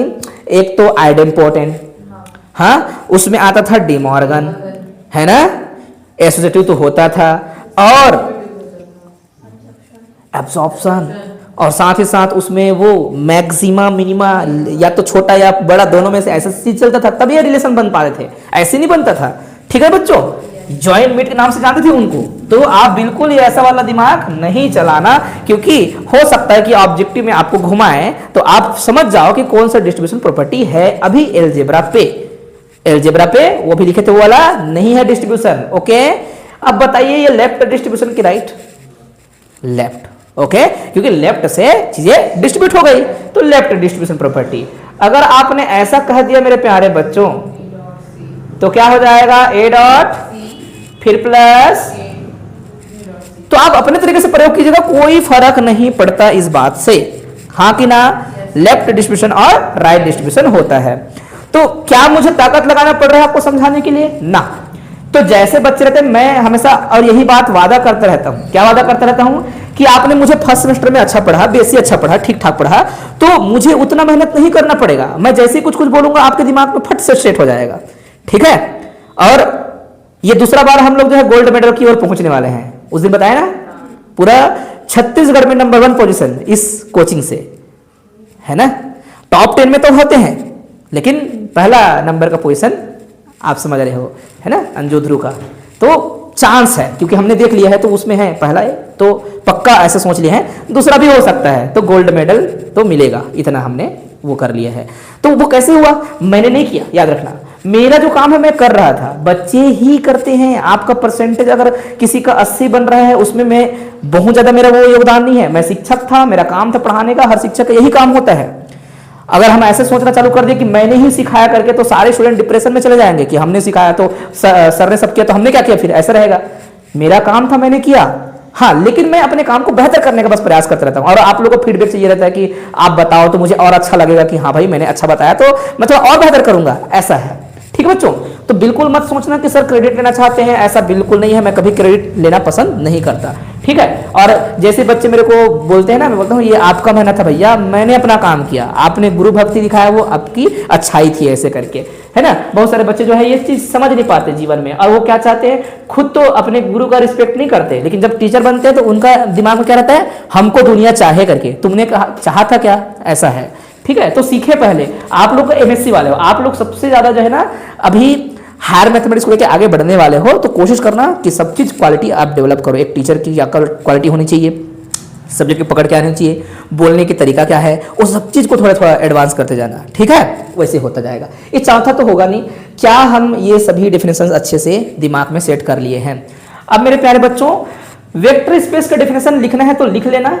एक तो आइडेम्पोर्टेंट, हाँ, उसमें आता था डी मॉर्गन, है ना, एसोसिएटिव तो होता था, और एब्जॉर्प्शन, और साथ ही साथ उसमें वो मैक्सिमा मिनिमा, या तो छोटा या बड़ा दोनों में से ऐसा चीज चलता था, तब ये रिलेशन बन पाते थे, ऐसे नहीं बनता था, ठीक है बच्चों, जॉइंट मीट के नाम से जानते थे उनको, तो आप बिल्कुल ये ऐसा वाला दिमाग नहीं चलाना, क्योंकि हो सकता है कि ऑब्जेक्टिव में आपको घुमाए तो आप समझ जाओ कि कौन सा डिस्ट्रीब्यूशन प्रॉपर्टी है अभी अलजेब्रा पे, अलजेब्रा पे वो भी लिखे थे, वो वाला नहीं है डिस्ट्रीब्यूशन। ओके, अब बताइए ये लेफ्ट डिस्ट्रीब्यूशन की राइट, लेफ्ट, ओके, क्योंकि लेफ्ट से चीजें डिस्ट्रीब्यूट हो गई, तो लेफ्ट डिस्ट्रीब्यूशन प्रॉपर्टी। अगर आपने ऐसा कह दिया मेरे प्यारे बच्चों, तो क्या हो जाएगा, ए डॉट फिर प्लस, तो आप अपने तरीके से प्रयोग कीजिएगा, कोई फर्क नहीं पड़ता इस बात से, हाँ कि ना, लेफ्ट डिस्ट्रीब्यूशन और राइट डिस्ट्रीब्यूशन होता है। तो क्या मुझे ताकत लगाना पड़ रहा है आपको समझाने के लिए ना, तो जैसे बच्चे रहते हैं, मैं हमेशा और यही बात वादा करता रहता हूं, क्या वादा करता रहता हूं कि आपने मुझे फर्स्ट सेमेस्टर में अच्छा पढ़ा, बेसी अच्छा पढ़ा, ठीक ठाक पढ़ा, तो मुझे उतना मेहनत नहीं करना पड़ेगा, मैं जैसे ही कुछ कुछ बोलूंगा आपके दिमाग में फट से सेट हो जाएगा, ठीक है। और ये दूसरा बार हम लोग जो है गोल्ड मेडल की ओर पहुंचने वाले हैं, उस दिन बताया ना, पूरा छत्तीसगढ़ में नंबर 1 पोजीशन इस कोचिंग से, है ना, टॉप 10 में तो होते हैं, लेकिन पहला नंबर का पोजीशन आप समझ रहे हो, है ना, अंजू ध्रुव का, तो चांस है, क्योंकि हमने देख लिया है तो उसमें है पहला है, तो पक्का ऐसे सोच लिया है, दूसरा भी हो सकता है, तो गोल्ड मेडल तो मिलेगा, इतना हमने वो कर लिया है। तो वो कैसे हुआ, मैंने नहीं किया, याद रखना, मेरा जो काम है मैं कर रहा था, बच्चे ही करते हैं। आपका परसेंटेज अगर किसी का 80 बन रहा है, उसमें मैं बहुत ज्यादा मेरा वो योगदान नहीं है, मैं शिक्षक था, मेरा काम था पढ़ाने का, हर शिक्षक का यही काम होता है। अगर हम ऐसे सोचना चालू कर दिए कि मैंने ही सिखाया करके, तो सारे स्टूडेंट डिप्रेशन में चले जाएंगे कि हमने सिखाया तो सर ने सब किया तो हमने क्या किया, फिर ऐसा रहेगा। मेरा काम था, मैंने किया, हाँ, लेकिन मैं अपने काम को बेहतर करने का बस प्रयास करता रहता हूं। और आप लोगों को फीडबैक चाहिए रहता है कि आप बताओ तो मुझे और अच्छा लगेगा कि हाँ भाई मैंने अच्छा बताया तो मैं थोड़ा और बेहतर करूंगा, ऐसा है। ठीक है बच्चों, तो बिल्कुल मत सोचना कि सर क्रेडिट लेना चाहते हैं, ऐसा बिल्कुल नहीं है, मैं कभी क्रेडिट लेना पसंद नहीं करता। ठीक है, और जैसे बच्चे मेरे को बोलते हैं ना, मैं बोलता हूँ ये आपका मेहनत था भैया, मैंने अपना काम किया, आपने गुरु भक्ति दिखाया, वो आपकी अच्छाई थी, ऐसे करके, है ना। बहुत सारे बच्चे जो है ये चीज समझ नहीं पाते जीवन में, और वो क्या चाहते हैं, खुद तो अपने गुरु का रिस्पेक्ट नहीं करते, लेकिन जब टीचर बनते हैं तो उनका दिमाग में क्या रहता है, हमको दुनिया चाहे करके। तुमने चाहा था क्या, ऐसा है। ठीक है, तो सीखे पहले। आप लोग एमएससी वाले हो, आप लोग सबसे ज्यादा जो है ना अभी हायर मैथमेटिक्स को लेकर आगे बढ़ने वाले हो, तो कोशिश करना कि सब चीज क्वालिटी आप डेवलप करो। एक टीचर की क्या क्वालिटी होनी चाहिए, सब्जेक्ट की पकड़ क्या होनी चाहिए, बोलने की तरीका क्या है, वो सब चीज को थोड़ा थोड़ा एडवांस करते जाना। ठीक है, वैसे होता जाएगा। ये चौथा तो होगा नहीं, क्या हम ये सभी डेफिनेशन अच्छे से दिमाग में सेट कर लिए हैं। अब मेरे प्यारे बच्चों, वेक्टर स्पेस का डेफिनेशन लिखना है तो लिख लेना,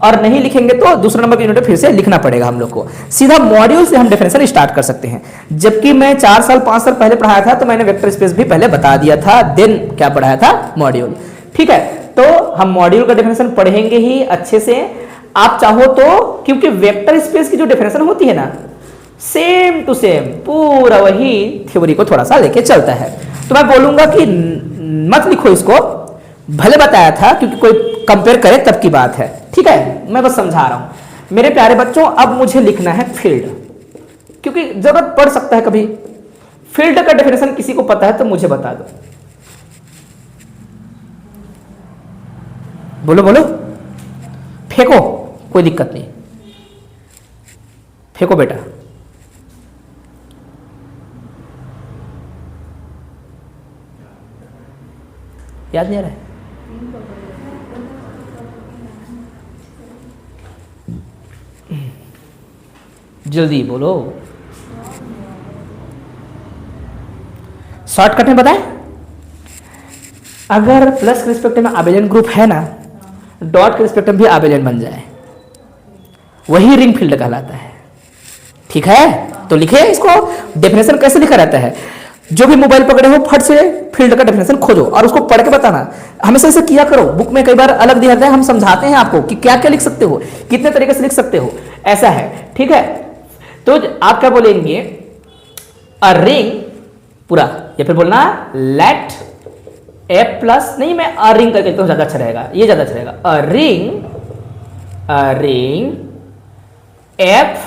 और नहीं लिखेंगे तो दूसरा नंबर की यूनिट फिर से लिखना पड़ेगा हम लोग को। सीधा मॉड्यूल से हम डेफिनेशन स्टार्ट कर सकते हैं। जबकि मैं 4 साल 5 साल पहले पढ़ाया था तो मैंने वेक्टर स्पेस भी पहले बता दिया था, देन क्या पढ़ाया था, मॉड्यूल। ठीक है, तो हम मॉड्यूल का डेफिनेशन पढ़ेंगे ही अच्छे से। आप चाहो तो, क्योंकि वेक्टर स्पेस की जो डेफिनेशन होती है ना, सेम टू सेम पूरा वही थ्योरी को थोड़ा सा लेके चलता है। तो मैं बोलूंगा कि मत लिखो इसको, भले बताया था, क्योंकि कोई कंपेयर करे तब की बात है। ठीक है, मैं बस समझा रहा हूं मेरे प्यारे बच्चों। अब मुझे लिखना है फील्ड, क्योंकि जरूरत पड़ सकता है कभी। फील्ड का डेफिनेशन किसी को पता है तो मुझे बता दो। बोलो बोलो, फेंको, कोई दिक्कत नहीं, फेंको बेटा। याद नहीं आ रहा है? जल्दी बोलो, शॉर्टकट में बताएं। अगर प्लस के रिस्पेक्ट में आबेलियन ग्रुप है ना, डॉट के रिस्पेक्ट में भी आबेलियन बन जाए, वही रिंग फील्ड कहलाता है। ठीक है, तो लिखे इसको। डेफिनेशन कैसे लिखा रहता है, जो भी मोबाइल पकड़े हो फट से फील्ड का डेफिनेशन खोजो और उसको पढ़ के बताना। हमेशा ऐसे किया करो, बुक में कई बार अलग दिया जाता है, हम समझाते हैं आपको कि क्या क्या लिख सकते हो, कितने तरीके से लिख सकते हो, ऐसा है। ठीक है, तो आप क्या बोलेंगे, अ रिंग पूरा, या फिर बोलना लेट एफ प्लस, नहीं मैं अ रिंग करके तो ज्यादा अच्छा रहेगा, ये ज्यादा अच्छा रहेगा। A ring F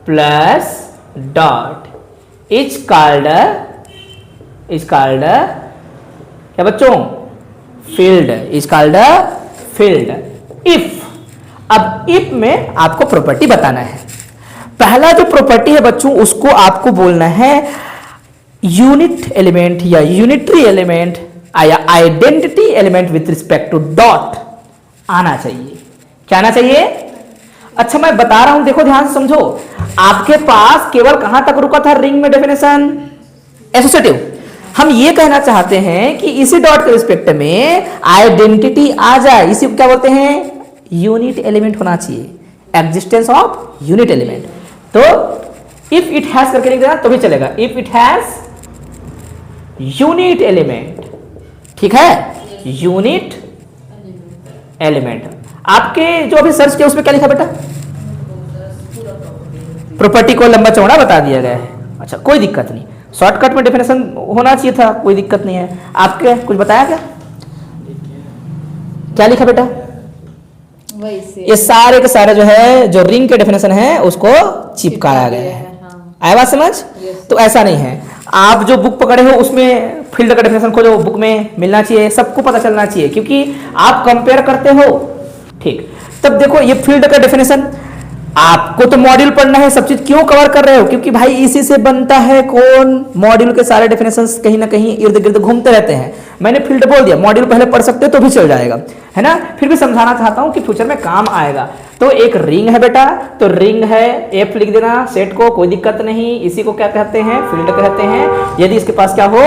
plus dot is called क्या बच्चों, field, is called field if. अब इफ में आपको प्रॉपर्टी बताना है। पहला जो प्रॉपर्टी है बच्चों, उसको आपको बोलना है यूनिट एलिमेंट या यूनिटरी एलिमेंट या identity element with respect to dot आना चाहिए। क्या आना चाहिए? अच्छा मैं बता रहा हूं, देखो ध्यान से समझो। आपके पास केवल कहां तक रुका था रिंग में डेफिनेशन, एसोसिएटिव। हम ये कहना चाहते हैं कि इसी डॉट के रिस्पेक्ट में आइडेंटिटी आ जाए, इसी को क्या बोलते हैं, यूनिट एलिमेंट होना चाहिए, एग्जिस्टेंस ऑफ यूनिट एलिमेंट। तो इफ इट हैज करके लिख देना तो भी चलेगा, if it has unit element. ठीक है, यूनिट एलिमेंट। आपके जो अभी सर्च किया उसमें क्या लिखा बेटा, प्रॉपर्टी को लंबा चौड़ा बता दिया गया है। अच्छा कोई दिक्कत नहीं, शॉर्टकट में डेफिनेशन होना चाहिए था, कोई दिक्कत नहीं है। आपके कुछ बताया क्या, क्या लिखा बेटा? ये सारे के सारे जो है जो रिंग के डेफिनेशन है उसको चिपकाया गया है। आया बात समझ? तो ऐसा नहीं है, आप जो बुक पकड़े हो उसमें फील्ड का डेफिनेशन खोजो, बुक में मिलना चाहिए, सबको पता चलना चाहिए, क्योंकि आप कंपेयर करते हो। ठीक, तब देखो ये फील्ड का डेफिनेशन, आपको तो मॉड्यूल पढ़ना है, सब चीज क्यों कवर कर रहे हो, क्योंकि भाई इसी से बनता है कौन, मॉड्यूल के सारे डेफिनेशंस कहीं ना कहीं इर्द गिर्द घूमते रहते हैं। मैंने फील्ड बोल दिया, मॉड्यूल पहले पढ़ सकते हो तो भी चल जाएगा, है ना। फिर भी समझाना चाहता हूं कि फ्यूचर में काम आएगा। तो एक रिंग है बेटा, तो रिंग है, एफ लिख देना सेट को, कोई दिक्कत नहीं। इसी को क्या कहते हैं, फील्ड कहते हैं। यदि इसके पास क्या हो,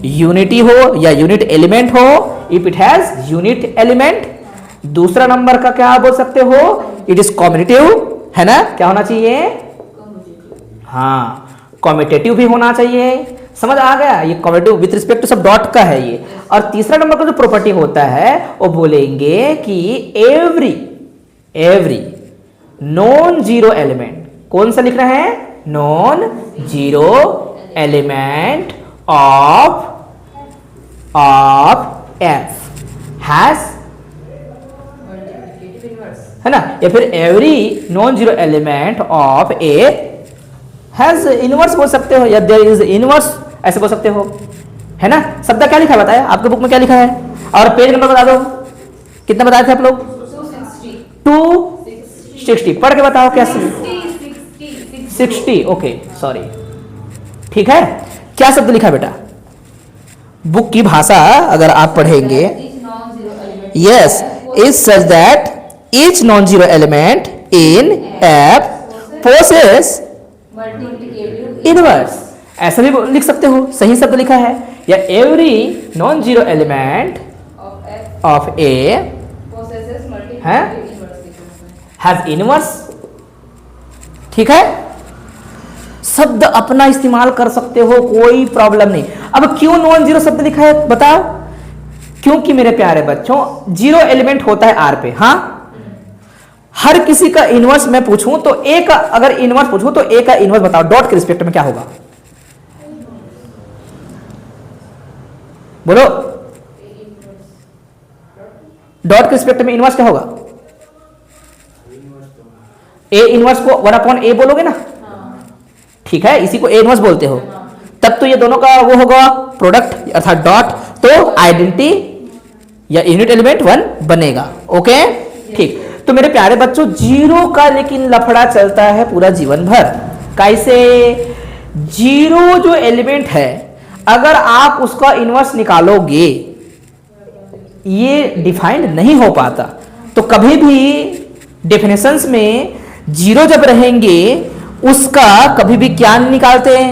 यूनिटी हो या यूनिट एलिमेंट हो, if it has unit element. दूसरा नंबर का क्या बोल सकते हो, इट इज कॉम्यूटेटिव है ना, क्या होना चाहिए, हाँ कॉम्यूटेटिव भी होना चाहिए। समझ आ गया, ये कॉम्यूटेटिव विथ रिस्पेक्ट टू सब डॉट का है ये। और तीसरा नंबर का जो प्रॉपर्टी होता है वो बोलेंगे कि एवरी नॉन जीरो एलिमेंट, कौन सा लिख रहे हैं, non zero element of F has, है ना, या फिर every non zero element of A has inverse बोल सकते हो, या देयर इज इनवर्स ऐसे बोल सकते हो, है ना। शब्द क्या लिखा है बताया, आपके बुक में क्या लिखा है, और पेज नंबर बता दो, कितना बताए थे आप लोग, 260। पढ़ के बताओ क्या, 60, ओके सॉरी, ठीक है। क्या शब्द लिखा बेटा, बुक की भाषा अगर आप पढ़ेंगे, yes, is such that each non-zero element in F possess inverse, ऐसा भी लिख सकते हो, सही शब्द लिखा है, या every non-zero element of A है has inverse, ठीक है। शब्द अपना इस्तेमाल कर सकते हो, कोई प्रॉब्लम नहीं। अब क्यों नॉन जीरो शब्द लिखा है बताओ, क्योंकि मेरे प्यारे बच्चों जीरो एलिमेंट होता है आर पे, हाँ, हर किसी का इनवर्स मैं पूछूं तो ए का, अगर इनवर्स पूछूं तो ए का इनवर्स बताओ, डॉट के रिस्पेक्ट में क्या होगा, बोलो, डॉट के रिस्पेक्ट में इनवर्स क्या होगा, ए इनवर्स को 1/a बोलोगे ना, ठीक है, इसी को ए इनवर्स बोलते हो, तब तो ये दोनों का वो होगा प्रोडक्ट अर्थात डॉट, तो आइडेंटिटी या यूनिट एलिमेंट 1 बनेगा, ओके ठीक। तो मेरे प्यारे बच्चों जीरो का लेकिन लफड़ा चलता है पूरा जीवन भर, कैसे, जीरो जो एलिमेंट है अगर आप उसका इनवर्स निकालोगे ये डिफाइंड नहीं हो पाता, तो कभी भी डेफिनेशंस में जीरो जब रहेंगे उसका कभी भी क्या निकालते हैं,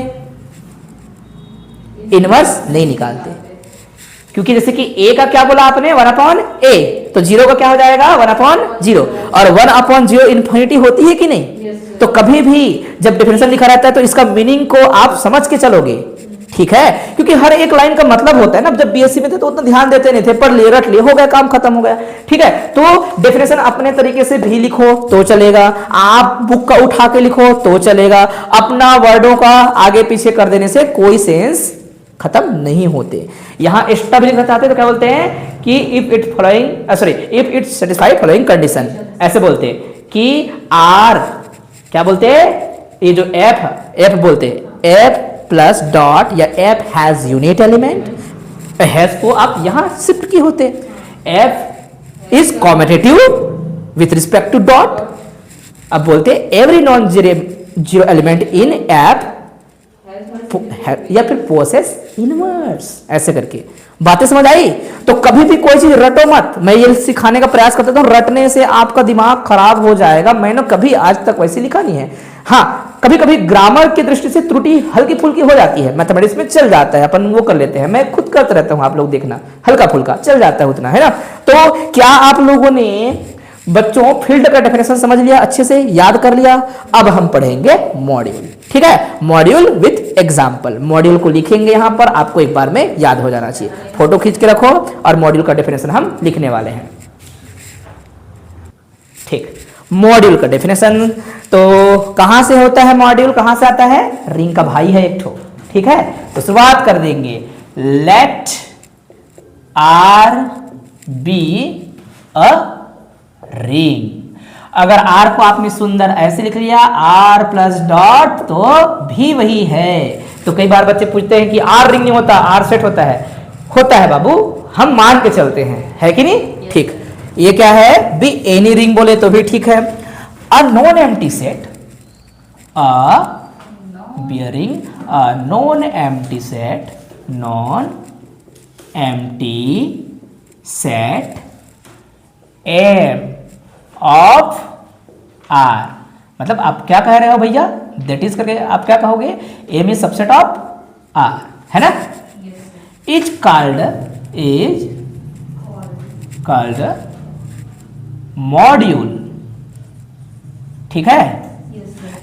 इनवर्स नहीं निकालते, क्योंकि जैसे कि a का क्या बोला आपने 1/a, तो जीरो का क्या हो जाएगा 1/0, और 1/0 इन्फिनिटी होती है कि नहीं, तो कभी भी जब डेफिनेशन लिखा रहता है तो इसका मीनिंग को आप समझ के चलोगे, ठीक है, क्योंकि हर एक लाइन का मतलब होता है ना। जब बीएससी में थे तो उतना ध्यान देते नहीं थे, पढ़ लिए रट लिए, हो गया काम खत्म हो गया, ठीक है। तो डेफिनेशन अपने तरीके से भी लिखो तो चलेगा, आप बुक का उठा के लिखो तो चलेगा, अपना वर्डों का आगे पीछे कर देने से कोई सेंस खत्म नहीं होते। यहां एक्स्ट्रा भी लिखना चाहते तो क्या बोलते हैं कि if it following, sorry, if it satisfy following condition, ऐसे बोलते हैं कि आर, क्या बोलते हैं, ये जो एफ बोलते हैं, एफ प्लस डॉट या F has unit element, has को आप यहां शिफ्ट किए होते, F is commutative with respect to dot, अब बोलते every non zero element in F या फिर पोसेस इनवर्स, ऐसे करके बातें समझ आई। तो कभी भी कोई चीज रटो मत, मैं ये सिखाने का प्रयास करता हूं, रटने से आपका दिमाग खराब हो जाएगा, मैंने कभी आज तक वैसे लिखा नहीं है। हाँ, कभी कभी ग्रामर की दृष्टि से त्रुटि हल्की फुल्की हो जाती है, मैथमेटिक्स में चल जाता है, अपन वो कर लेते हैं, मैं खुद करता रहता हूं, आप लोग देखना हल्का फुल्का चल जाता है उतना, है ना। तो क्या आप लोगों ने बच्चों फील्ड का डेफिनेशन समझ लिया, अच्छे से याद कर लिया। अब हम पढ़ेंगे मॉड्यूल, ठीक है, मॉड्यूल विथ एग्जाम्पल, मॉड्यूल को लिखेंगे यहां पर, आपको एक बार में याद हो जाना चाहिए, फोटो खींच के रखो, और मॉड्यूल का डेफिनेशन हम लिखने वाले हैं, ठीक। मॉड्यूल का डेफिनेशन तो कहां से होता है, मॉड्यूल कहां से आता है, रिंग का भाई है एक ठो, ठीक है। तो शुरुआत कर देंगे, let R be a ring. अगर R को आपने सुंदर ऐसे लिख लिया, R प्लस डॉट, तो भी वही है। तो कई बार बच्चे पूछते हैं कि R रिंग नहीं होता, R सेट होता है बाबू, हम मान के चलते हैं, है कि नहीं, ठीक। ये क्या है भी, एनी रिंग बोले तो भी ठीक है। A non empty set, a bearing a non empty set, non empty set M of R, मतलब आप क्या कह रहे हो भैया, दैट इज करके आप क्या कहोगे, M is subset of R, है ना। इज कॉल्ड मॉड्यूल ठीक है।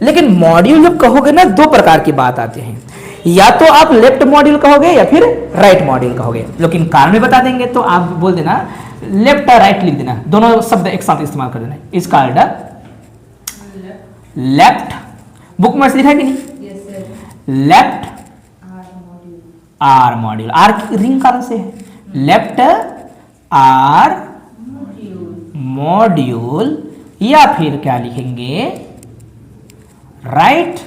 लेकिन मॉड्यूल जब कहोगे ना, दो प्रकार की बात आते हैं, या तो आप लेफ्ट मॉड्यूल कहोगे या फिर राइट मॉड्यूल कहोगे। लेकिन कारण में बता देंगे तो आप बोल देना लेफ्ट और राइट लिख देना, दोनों शब्द एक साथ इस्तेमाल कर देना। इस कॉल्ड लेफ्ट, बुक में लिखा है कि नहीं? लेफ्ट आर मॉड्यूल, आर की रिंग कारण से है, लेफ्ट आर मॉड्यूल, या फिर क्या लिखेंगे राइट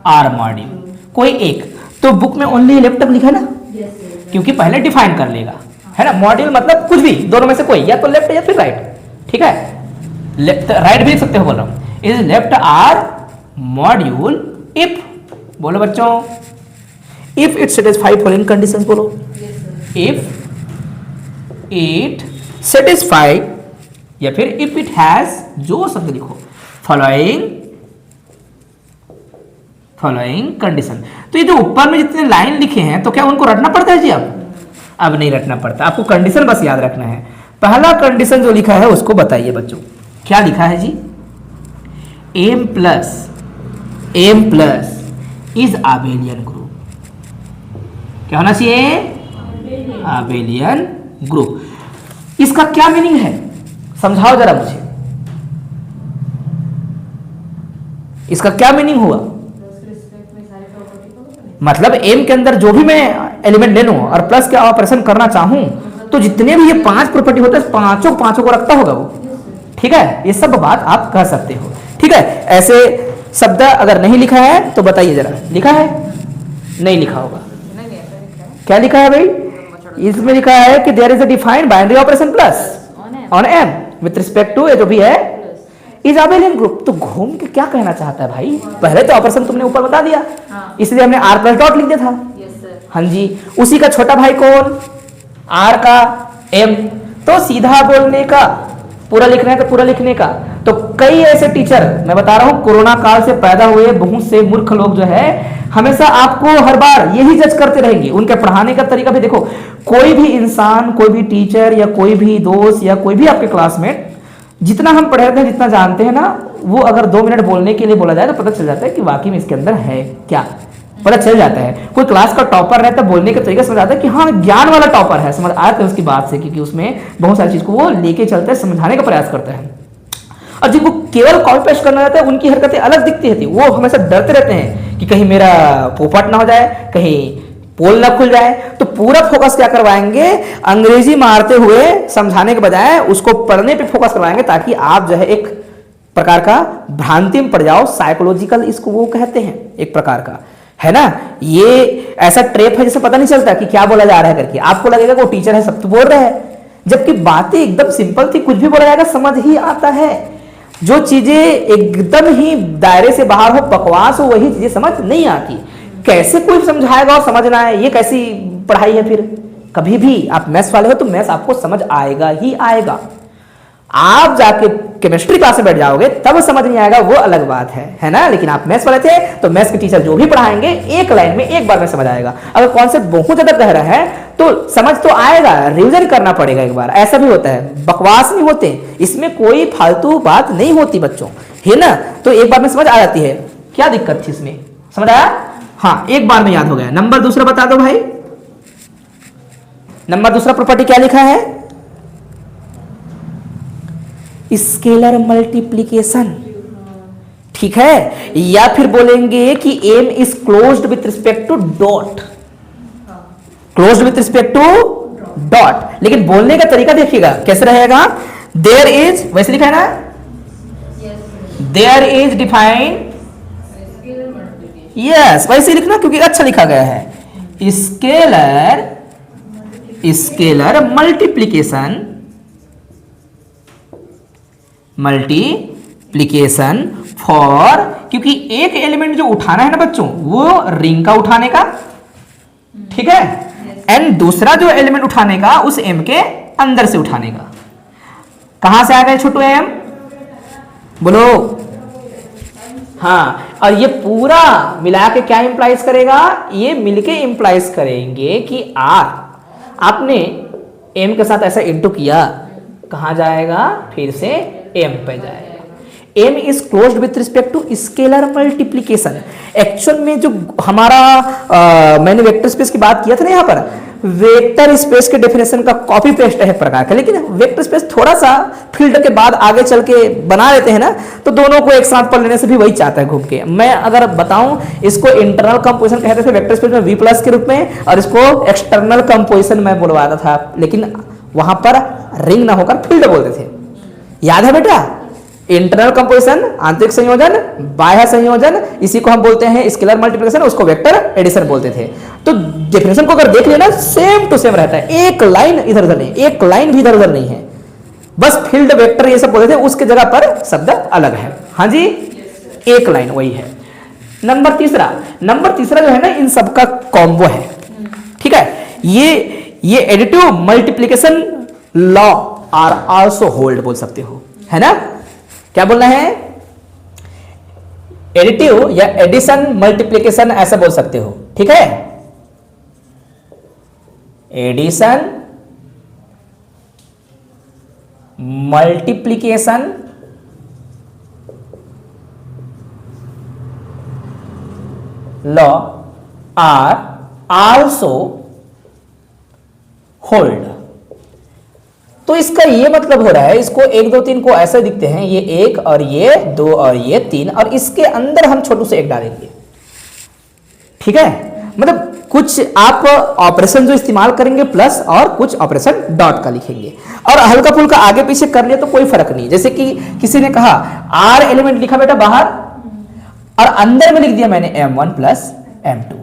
आर मॉड्यूल, कोई एक। तो बुक में ओनली लेफ्ट लिखा है ना, क्योंकि पहले डिफाइन कर लेगा, है ना। मॉड्यूल मतलब कुछ भी, दोनों में से कोई, या तो लेफ्ट या फिर राइट, ठीक है। लेफ्ट राइट भी लिख सकते हो, बोल रहा हूं। Is left R module if, बोलो बच्चों, if it satisfy following conditions, बोलो इफ इट सेटिस्फाई, या फिर इफ इट हैज, जो शब्द लिखो, फॉलोइंग कंडीशन। तो ये जो ऊपर में जितने लाइन लिखे हैं, तो क्या उनको रटना पड़ता है जी? अब नहीं रटना पड़ता, आपको कंडीशन बस याद रखना है। पहला कंडीशन जो लिखा है उसको बताइए बच्चों, क्या लिखा है जी? M plus is abelian group. क्या होना चाहिए? Abelian group. इसका क्या मीनिंग है, समझाओ जरा मुझे, इसका क्या मीनिंग हुआ? मतलब एम के अंदर जो भी मैं एलिमेंट ले लूं और प्लस के ऑपरेशन करना चाहूं, तो जितने भी ये 5 प्रॉपर्टी होते हैं, पांचों को रखता होगा वो, ठीक है। ये सब बात आप कह सकते हो, ठीक है। ऐसे शब्द अगर नहीं लिखा है तो बताइए जरा, लिखा है? नहीं लिखा होगा। क्या लिखा है भाई? इसमें लिखा है कि there is a defined binary operation plus on M with respect to जो भी है इज आबेलियन ग्रुप। तो घूम के क्या कहना चाहता है भाई? पहले तो ऑपरेशन तुमने ऊपर बता दिया, इसलिए हमने आर प्लस डॉट लिख दिया था। हाँ जी, उसी का छोटा भाई कौन? आर का एम। तो सीधा बोलने का, पूरा लिखना है तो पूरा लिखने का। तो कई ऐसे टीचर, मैं बता रहा हूं, कोरोना काल से पैदा हुए बहुत से मूर्ख लोग जो है, हमेशा आपको हर बार यही जज करते रहेंगे। उनके पढ़ाने का तरीका भी देखो, कोई भी इंसान, कोई भी टीचर या कोई भी दोस्त या कोई भी आपके क्लासमेट, जितना हम पढ़े हैं, जितना जानते हैं ना, वो अगर 2 मिनट बोलने के लिए बोला जाए तो पता चल जाता है कि वाकई में इसके अंदर है क्या, पता चल जाता है। कोई क्लास का टॉपर रहता है, बोलने के तरीके समझ आता है कि हाँ ज्ञान वाला टॉपर है, समझ आते हैं उसकी बात से, क्योंकि उसमें बहुत सारी चीज को वो लेके चलता है, समझाने का प्रयास करता है। और जिनको केवल कॉपी पेस्ट करना रहता है, उनकी हरकतें अलग दिखती रहती है। वो हमेशा डरते रहते हैं कि कहीं मेरा पोपट ना हो जाए, कहीं पोल ना खुल जाए। तो पूरा फोकस क्या करवाएंगे? अंग्रेजी मारते हुए समझाने के बजाय उसको पढ़ने पे फोकस करवाएंगे, ताकि आप जो है एक प्रकार का भ्रांति में पड़ जाओ। साइकोलॉजिकल इसको वो कहते हैं, एक प्रकार का, है ना। ये ऐसा ट्रेप है जिसे पता नहीं चलता कि क्या बोला जा रहा है करके। आपको लगेगा वो टीचर है, सब तो बोल रहे हैं, जबकि बातें एकदम सिंपल थी, कुछ भी बोला जाएगा समझ ही आता है। जो चीजें एकदम ही दायरे से बाहर हो, बकवास हो, वही चीजें समझ नहीं आती। कैसे कोई समझाएगा और समझना है? ये कैसी पढ़ाई है फिर? कभी भी आप मैथ्स वाले हो तो मैथ्स आपको समझ आएगा ही आएगा। आप जाके केमिस्ट्री क्लास में बैठ जाओगे तब समझ नहीं आएगा, वो अलग बात है ना। लेकिन आप मैथ्स वाले थे तो मैथ्स के टीचर जो भी पढ़ाएंगे एक लाइन में एक बार में समझ आएगा। अगर कॉन्सेप्ट बहुत ज्यादा गहरा है तो समझ तो आएगा, रिवीजन करना पड़ेगा एक बार। ऐसा भी होता है, बकवास नहीं होते, इसमें कोई फालतू बात नहीं होती बच्चों, है ना। तो एक बार में समझ आ जाती है। क्या दिक्कत थी इसमें? समझ आया? हाँ, एक बार में याद हो गया। नंबर दूसरा बता दो भाई, नंबर दूसरा प्रॉपर्टी क्या लिखा है? स्केलर मल्टीप्लीकेशन, ठीक है। या फिर बोलेंगे कि M is closed with respect to dot, closed with respect to dot. लेकिन बोलने का तरीका देखिएगा कैसे रहेगा। देयर इज, वैसे लिखा है ना, देयर इज डिफाइंड, यस वैसे लिखना क्योंकि अच्छा लिखा गया है। स्केलर मल्टीप्लीकेशन फॉर, क्योंकि एक एलिमेंट जो उठाना है ना बच्चों, वो रिंग का उठाने का, ठीक है, एंड दूसरा जो एलिमेंट उठाने का उस एम के अंदर से उठाने का। कहां से आ गए छोटू एम? बोलो। हाँ, और ये पूरा मिला के क्या इंप्लाइज करेगा? ये मिलके इंप्लाइज करेंगे कि आर, आपने एम के साथ ऐसा इंटू किया, कहां जाएगा? फिर से एम पे जाएगा। M is closed with respect to scalar multiplication. Actual में जो हमारा मैंने वेक्टर स्पेस की बात किया था ना, यहाँ पर वेक्टर स्पेस के डेफिनेशन का कॉपी पेस्ट है प्रकार का, लेकिन वेक्टर स्पेस थोड़ा सा फील्ड के बाद आगे चल के बना लेते हैं ना, तो दोनों को एक साथ पढ़ लेने से भी वही चाहता है घूम के। मैं अगर बताऊं, इसको इंटरनल कंपोजिशन कहते थे वेक्टर स्पेस में वी प्लस के रूप में, और इसको एक्सटर्नल कंपोजिशन मैं बुलवाता था, लेकिन वहां पर रिंग ना होकर फील्ड बोलते थे। याद है बेटा? इंटरनल कंपोजिशन आंतरिक संयोजन, बाह्य संयोजन, इसी को हम बोलते हैं स्केलर मल्टीप्लिकेशन, उसको वेक्टर एडिशन बोलते थे। तो डेफिनेशन को अगर देख लेना सेम टू सेम रहता है, एक लाइन इधर उधर नहीं, एक लाइन भी इधर उधर नहीं है, बस फील्ड वेक्टर ये सब बोलते थे, उसके जगह पर शब्द अलग है। हाँ जी, एक लाइन वही है। नंबर तीसरा जो है ना, इन सबका कॉम्बो है। ठीक है, ये additive multiplication law are also hold बोल सकते हो, है ना? क्या बोलना है? एडिटिव या एडिशन मल्टीप्लिकेशन ऐसा बोल सकते हो। ठीक है, addition multiplication law are also hold. तो इसका ये मतलब हो रहा है, इसको 1 2 3 को ऐसे दिखते हैं, ये 1 और ये 2 और ये 3, और इसके अंदर हम छोटू से 1 डालेंगे। ठीक है, मतलब कुछ आप ऑपरेशन जो इस्तेमाल करेंगे प्लस, और कुछ ऑपरेशन डॉट का लिखेंगे, और हल्का फुल्का आगे पीछे कर लिया तो कोई फर्क नहीं। जैसे कि किसी ने कहा आर एलिमेंट लिखा बेटा बाहर, और अंदर में लिख दिया मैंने m1 प्लस m2,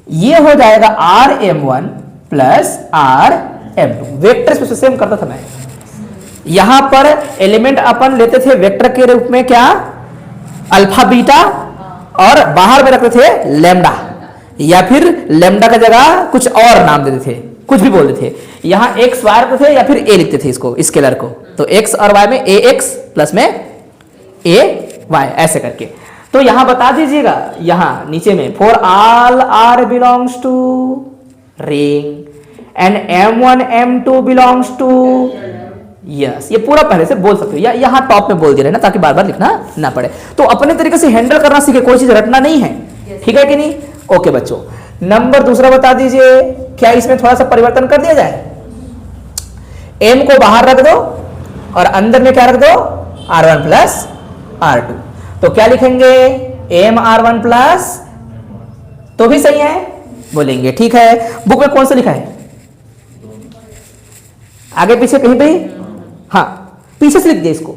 ये हो जाएगा R m1 plus R m2। Vector space same करता था मैं। यहां पर एलिमेंट अपन लेते थे वेक्टर के रूप में क्या, अल्फा बीटा, और बाहर में रखते थे लैम्डा, या फिर लैम्डा का जगह कुछ और नाम देते थे, कुछ भी बोलते थे। यहां एक्स वाई रखते थे या फिर ए लिखते थे इसको, स्केलर को, तो एक्स और वाई में ए एक्स प्लस में ए वाई ऐसे करके। तो यहां बता दीजिएगा, यहां नीचे में for all R belongs to ring and m1 m2 belongs to, yes, ये पूरा पहले से बोल सकते हो, या यहां टॉप में बोल दे रहे ना, ताकि बार बार लिखना ना पड़े। तो अपने तरीके से हैंडल करना सीखे, कोई चीज रटना नहीं है। ठीक है कि नहीं? ओके बच्चों, नंबर दूसरा बता दीजिए, क्या इसमें थोड़ा सा परिवर्तन कर दिया जाए? m को बाहर रख दो और अंदर में क्या रख दो, r1 प्लस r2। तो क्या लिखेंगे, m r1 प्लस, तो भी सही है बोलेंगे। ठीक है, बुक में कौन सा लिखा है? आगे पीछे कहीं पे? हाँ, पीछे से लिख दिया इसको,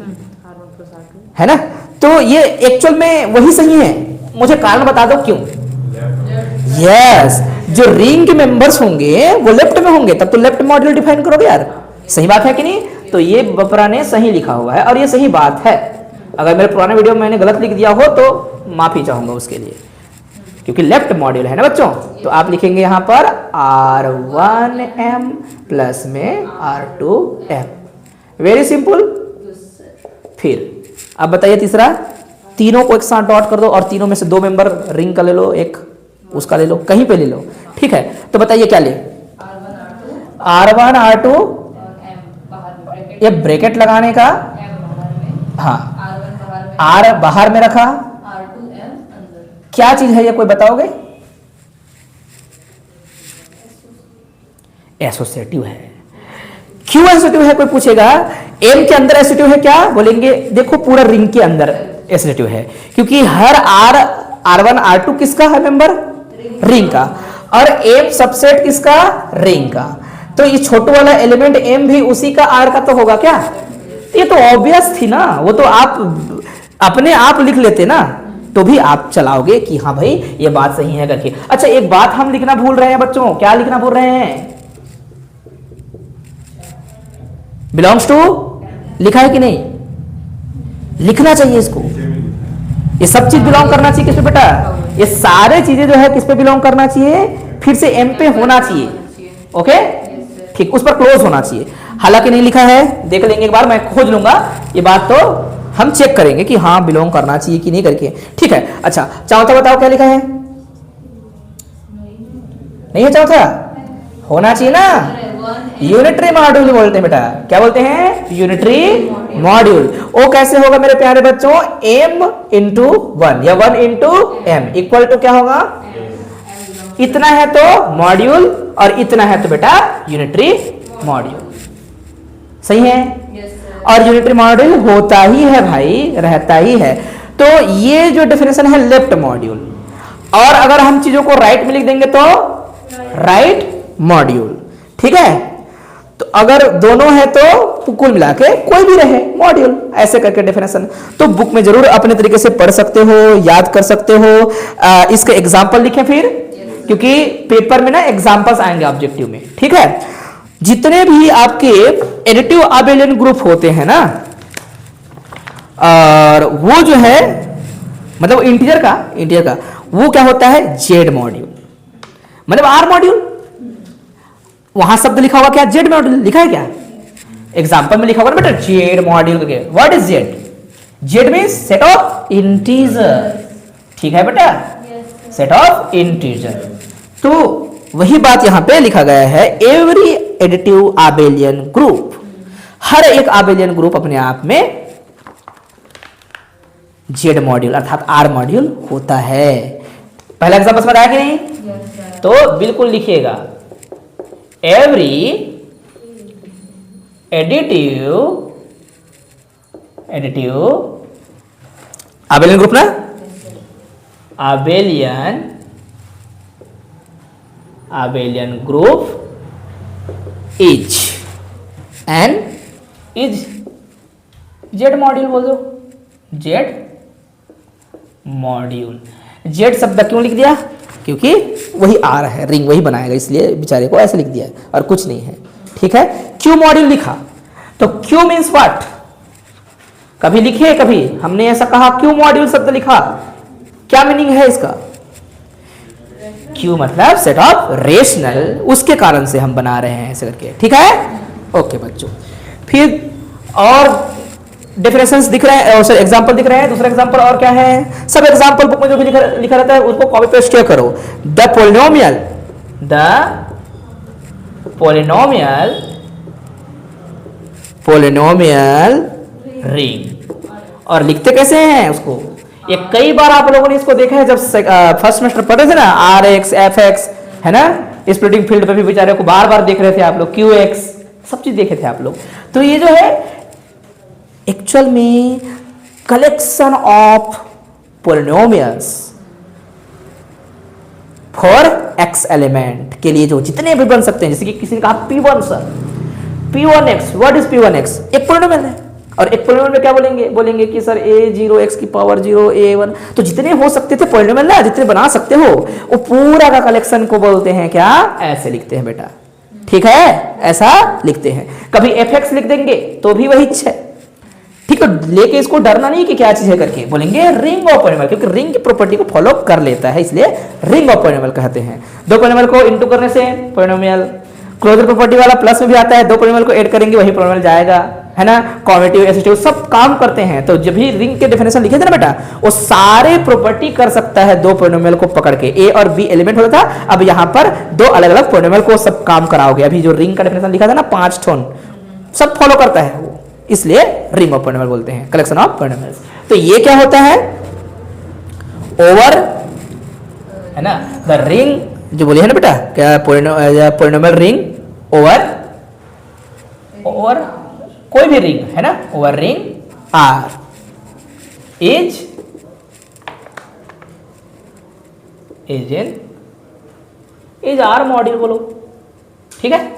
है ना? तो ये एक्चुअल में वही सही है। मुझे कारण बता दो क्यों? यस, जो रिंग के मेंबर्स होंगे वो लेफ्ट में होंगे, तब तो लेफ्ट मॉड्यूल डिफाइन करोगे यार। सही बात है कि नहीं? तो ये बपरा ने सही लिखा हुआ है, और ये सही बात है। अगर मेरे पुराने वीडियो में मैंने गलत लिख दिया हो तो माफी चाहूंगा उसके लिए, क्योंकि लेफ्ट मॉड्यूल है ना बच्चों। तो आप लिखेंगे यहां पर r1m प्लस में r2m, वेरी सिंपल। फिर अब बताइए तीसरा, तीनों को एक साथ डॉट कर दो, और तीनों में से 2 मेंबर रिंग का ले लो, एक उसका ले लो, कहीं पे ले लो। ठीक है, तो बताइए क्या ले, r1 r2, ये ब्रैकेट लगाने का, हाँ, r बाहर में रखा, क्या चीज है ये कोई बताओगे? एसोसिएटिव है। क्यों एसोसिएटिव है कोई पूछेगा? एम के अंदर एसोसिएटिव है क्या? बोलेंगे देखो पूरा रिंग के अंदर एसोसिएटिव है, क्योंकि हर r1 r2 किसका है मेंबर? रिंग का, और एम सबसेट किसका? रिंग का। तो ये छोटू वाला एलिमेंट एम भी उसी का r का तो होगा क्या? ये तो ऑब्वियस थी ना, वो तो आप अपने आप लिख लेते ना, तो भी आप चलाओगे कि हाँ भाई ये बात सही है करके। अच्छा, एक बात हम लिखना भूल रहे हैं बच्चों, क्या लिखना भूल रहे हैं? बिलोंग्स टू लिखा है कि नहीं? लिखना चाहिए इसको, ये सब चीज बिलोंग करना चाहिए किस पे बेटा? ये सारे चीजें जो है किस पे बिलोंग करना चाहिए? फिर से एम पे होना चाहिए। ओके, ठीक, उस पर क्लोज होना चाहिए। हालांकि नहीं लिखा है, देख लेंगे एक बार, मैं खोज लूंगा, ये बात तो हम चेक करेंगे कि हाँ बिलोंग करना चाहिए कि नहीं करके। ठीक है, अच्छा चौथा बताओ क्या लिखा है? नहीं है चौथा? होना चाहिए ना, यूनिटरी मॉड्यूल बोलते हैं बेटा। क्या बोलते हैं? Unitary module. वो कैसे होगा मेरे प्यारे बच्चों? m इंटू 1 या 1 इंटू m इक्वल टू क्या होगा? इतना है तो मॉड्यूल और इतना है तो बेटा यूनिटरी मॉड्यूल। सही है? और यूनिटरी मॉड्यूल होता ही है भाई, रहता ही है। तो ये जो डेफिनेशन है लेफ्ट मॉड्यूल, और अगर हम चीजों को राइट में लिख देंगे तो राइट मॉड्यूल। ठीक है? तो अगर दोनों है तो कुल मिला के कोई भी रहे मॉड्यूल, ऐसे करके डेफिनेशन। तो बुक में जरूर अपने तरीके से पढ़ सकते हो, याद कर सकते हो। इसके एग्जाम्पल लिखें फिर, क्योंकि पेपर में ना एग्जाम्पल्स आएंगे ऑब्जेक्टिव में। ठीक है? जितने भी आपके एडिटिव अबेलियन ग्रुप होते हैं ना, और वो जो है मतलब इंटीजर का वो क्या होता है? जेड मॉड्यूल, मतलब आर मॉड्यूल। वहां शब्द लिखा होगा क्या? जेड मॉड्यूल लिखा है क्या? एग्जांपल में लिखा होगा ना बेटा जेड मॉड्यूल के। What is Z? Z means set of integer. ठीक है बेटा? Set of integer. तो वही बात यहां पे लिखा गया है, एवरी एडिटिव आबेलियन ग्रुप, हर एक आबेलियन ग्रुप अपने आप में जेड मॉड्यूल अर्थात आर मॉड्यूल होता है। पहला एग्जांपल समझ आया कि नहीं? तो बिल्कुल लिखिएगा, एवरी एडिटिव आबेलियन ग्रुप ना, आबेलियन ग्रुप इज जेड मॉड्यूल। बोल दो जेड मॉड्यूल। जेड शब्द क्यों लिख दिया? क्योंकि वही आर है, रिंग वही बनाएगा, इसलिए बेचारे को ऐसे लिख दिया और कुछ नहीं है। ठीक है? क्यू मॉड्यूल लिखा तो क्यू मीन्स व्हाट? कभी लिखे, कभी हमने ऐसा कहा क्यू मॉड्यूल शब्द लिखा, क्या मीनिंग है इसका? क्यू मतलब सेट ऑफ रेशनल, उसके कारण से हम बना रहे हैं ऐसे करके। ठीक है? ओके बच्चों, फिर और डेफिनेशंस दिख रहे हैं, सॉरी एग्जांपल दिख रहे हैं। दूसरा एग्जांपल और क्या है? सब एग्जांपल बुक में जो भी लिखा रहता है उसको कॉपी पेस्ट क्या करो। The polynomial ring. और लिखते कैसे हैं उसको? ये कई बार आप लोगों ने इसको देखा है जब फर्स्ट सेमेस्टर पढ़े थे ना, आर एक्स एफ एक्स है ना, स्प्लिटिंग फील्ड पे भी बेचारे को बार बार देख रहे थे आप लोग, क्यू एक्स सब चीज देखे थे आप लोग। तो ये जो है एक्चुअल में collection of polynomials for x element के लिए जो जितने भी बन सकते हैं, जैसे कि किसी ने कहा P1 sir, P1x, what is P1x? एक पोलिनोमियल है, और एक पोलिनोमियल में क्या बोलेंगे कि सर a0 x की पावर 0 a1, तो जितने हो सकते थे पोलिनोमियल ना, जितने बना सकते हो वो पूरा का कलेक्शन को बोलते हैं क्या? ऐसे लिखते हैं बेटा। ठीक है? ऐसा लिखते हैं। कभी fx लिख देंगे तो भी वही है। ठीक है? लेके इसको डरना नहीं कि क्या चीज है करके, बोलेंगे रिंग ऑफ पोलिनोमियल, क्योंकि रिंग की प्रॉपर्टी को फॉलो कर लेता है, इसलिए रिंग ऑफ पोलिनोमियल कहते हैं। दो पोलिनोमियल को इंटू करने से पोलिनोमियल, क्लोजर प्रॉपर्टी वाला प्लस में भी आता है, दो पोलिनोमियल को ऐड करेंगे वही पोलिनोमियल जाएगा, है ना। कॉम्यूटेटिव एसोसिएटिव सब काम करते हैं। तो जब भी रिंग के डेफिनेशन लिखे थे ना बेटा, वो सारे प्रॉपर्टी कर सकता है दो पोलिनोमियल को पकड़ के। ए और बी एलिमेंट होता था, अब यहाँ पर दो अलग अलग पोलिनोमियल को सब काम कराओगे। अभी जो रिंग का डेफिनेशन लिखा था ना 5 ठोन, सब फॉलो करता है वो, इसलिए रिंग ऑफ पोलिनोमियल बोलते हैं, कलेक्शन ऑफ पोलिनोमियल्स। तो ये क्या होता है? ओवर, है ना, द रिंग जो बोले है ना बेटा, क्या पोलिनोमियल रिंग ओवर कोई भी रिंग है ना, over ring R is R module बोलो। ठीक है?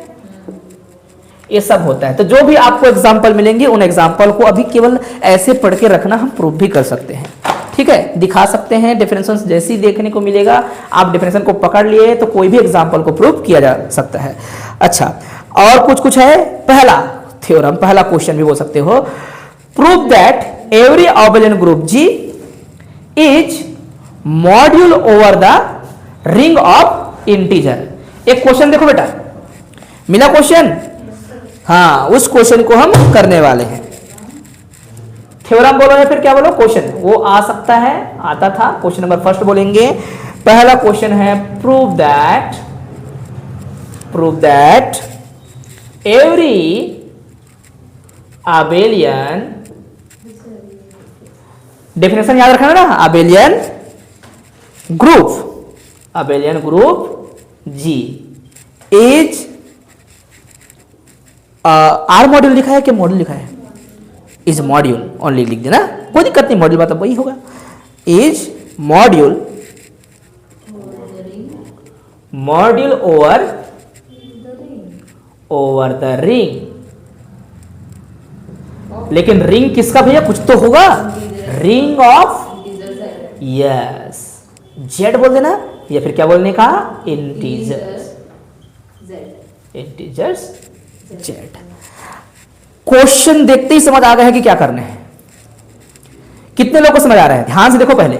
ये सब होता है। तो जो भी आपको एग्जाम्पल मिलेंगे उन एग्जाम्पल को अभी केवल ऐसे पढ़ के रखना, हम प्रूफ भी कर सकते हैं। ठीक है? दिखा सकते हैं, डेफिनेशन जैसी देखने को मिलेगा, आप डेफिनेशन को पकड़ लिए तो कोई भी एग्जाम्पल को प्रूफ किया जा सकता है। अच्छा, और कुछ है। पहला थ्योरम, पहला क्वेश्चन भी बोल सकते हो, prove that every abelian group G is module over the ring of integer. एक क्वेश्चन देखो बेटा, मिला क्वेश्चन? हाँ, उस क्वेश्चन को हम करने वाले हैं। थ्योरम बोलो या फिर क्या बोलो? क्वेश्चन वो आ सकता है, आता था। क्वेश्चन नंबर फर्स्ट बोलेंगे। पहला क्वेश्चन है prove that every abelian, definition याद रखना ना, abelian group G is R module लिखा है कि मॉड्यूल लिखा है, इज मॉड्यूल ओनली लिख देना, कोई दिक्कत नहीं, मॉड्यूल मतलब वही होगा, is module over the ring. लेकिन रिंग किसका भैया, कुछ तो होगा, रिंग ऑफ, यस, जेड बोल देना, या फिर क्या बोलने का, इंटीजर्स जेड। क्वेश्चन देखते ही समझ आ गया है कि क्या करना है। कितने लोगों को समझ आ रहा है, ध्यान से देखो। पहले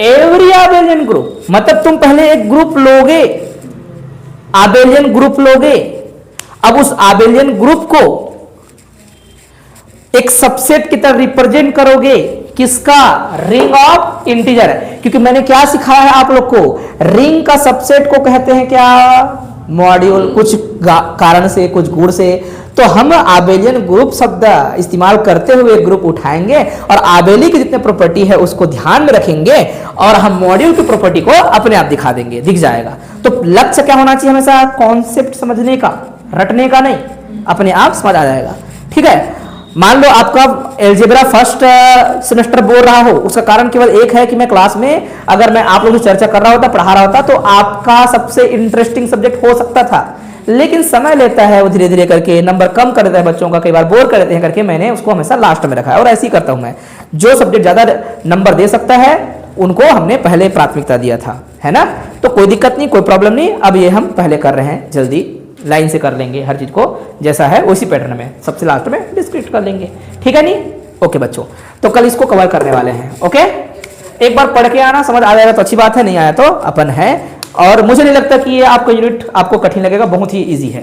एवरी आबेलियन ग्रुप, मतलब तुम पहले एक ग्रुप लोगे, आबेलियन ग्रुप लोगे, अब उस आबेलियन ग्रुप को एक सबसेट की तरह रिप्रेजेंट करोगे, किसका, रिंग ऑफ इंटीजर। क्योंकि मैंने क्या सिखाया है आप लोग को, रिंग का सबसेट को कहते हैं क्या, मॉड्यूल, कुछ कारण से, कुछ गुण से। तो हम आबेलियन ग्रुप शब्द इस्तेमाल करते हुए ग्रुप उठाएंगे और आबेली की जितने प्रॉपर्टी है उसको ध्यान में रखेंगे और हम मॉड्यूल की प्रॉपर्टी को अपने आप दिखा देंगे, दिख जाएगा। तो लक्ष्य क्या होना चाहिए हमेशा, कॉन्सेप्ट समझने का, रटने का नहीं, अपने आप समझ आ जाएगा। ठीक है, मान लो आपका एलजेब्रा फर्स्ट सेमेस्टर बोल रहा हो, उसका कारण केवल एक है कि मैं क्लास में अगर मैं आप लोगों से चर्चा कर रहा होता, पढ़ा रहा होता, तो आपका सबसे इंटरेस्टिंग सब्जेक्ट हो सकता था। लेकिन समय लेता है वो, धीरे धीरे करके नंबर कम कर देता है बच्चों का, कई बार बोर कर देते हैं करके मैंने उसको हमेशा लास्ट में रखा है। और ऐसे ही करता हूं मैं, जो सब्जेक्ट ज्यादा नंबर दे सकता है उनको हमने पहले प्राथमिकता दिया था, है ना। तो कोई दिक्कत नहीं, कोई प्रॉब्लम नहीं। अब ये हम पहले कर रहे हैं, जल्दी लाइन से कर लेंगे हर चीज को, जैसा है उसी पैटर्न में, सबसे लास्ट में डिस्क्रिप्ट कर लेंगे। ठीक है नहीं, ओके बच्चों, तो कल इसको कवर करने वाले हैं। ओके, एक बार पढ़ के आना, समझ आ जाएगा तो अच्छी बात है, नहीं आया तो अपन है। और मुझे नहीं लगता कि ये आपका यूनिट आपको कठिन लगेगा, बहुत ही इजी है।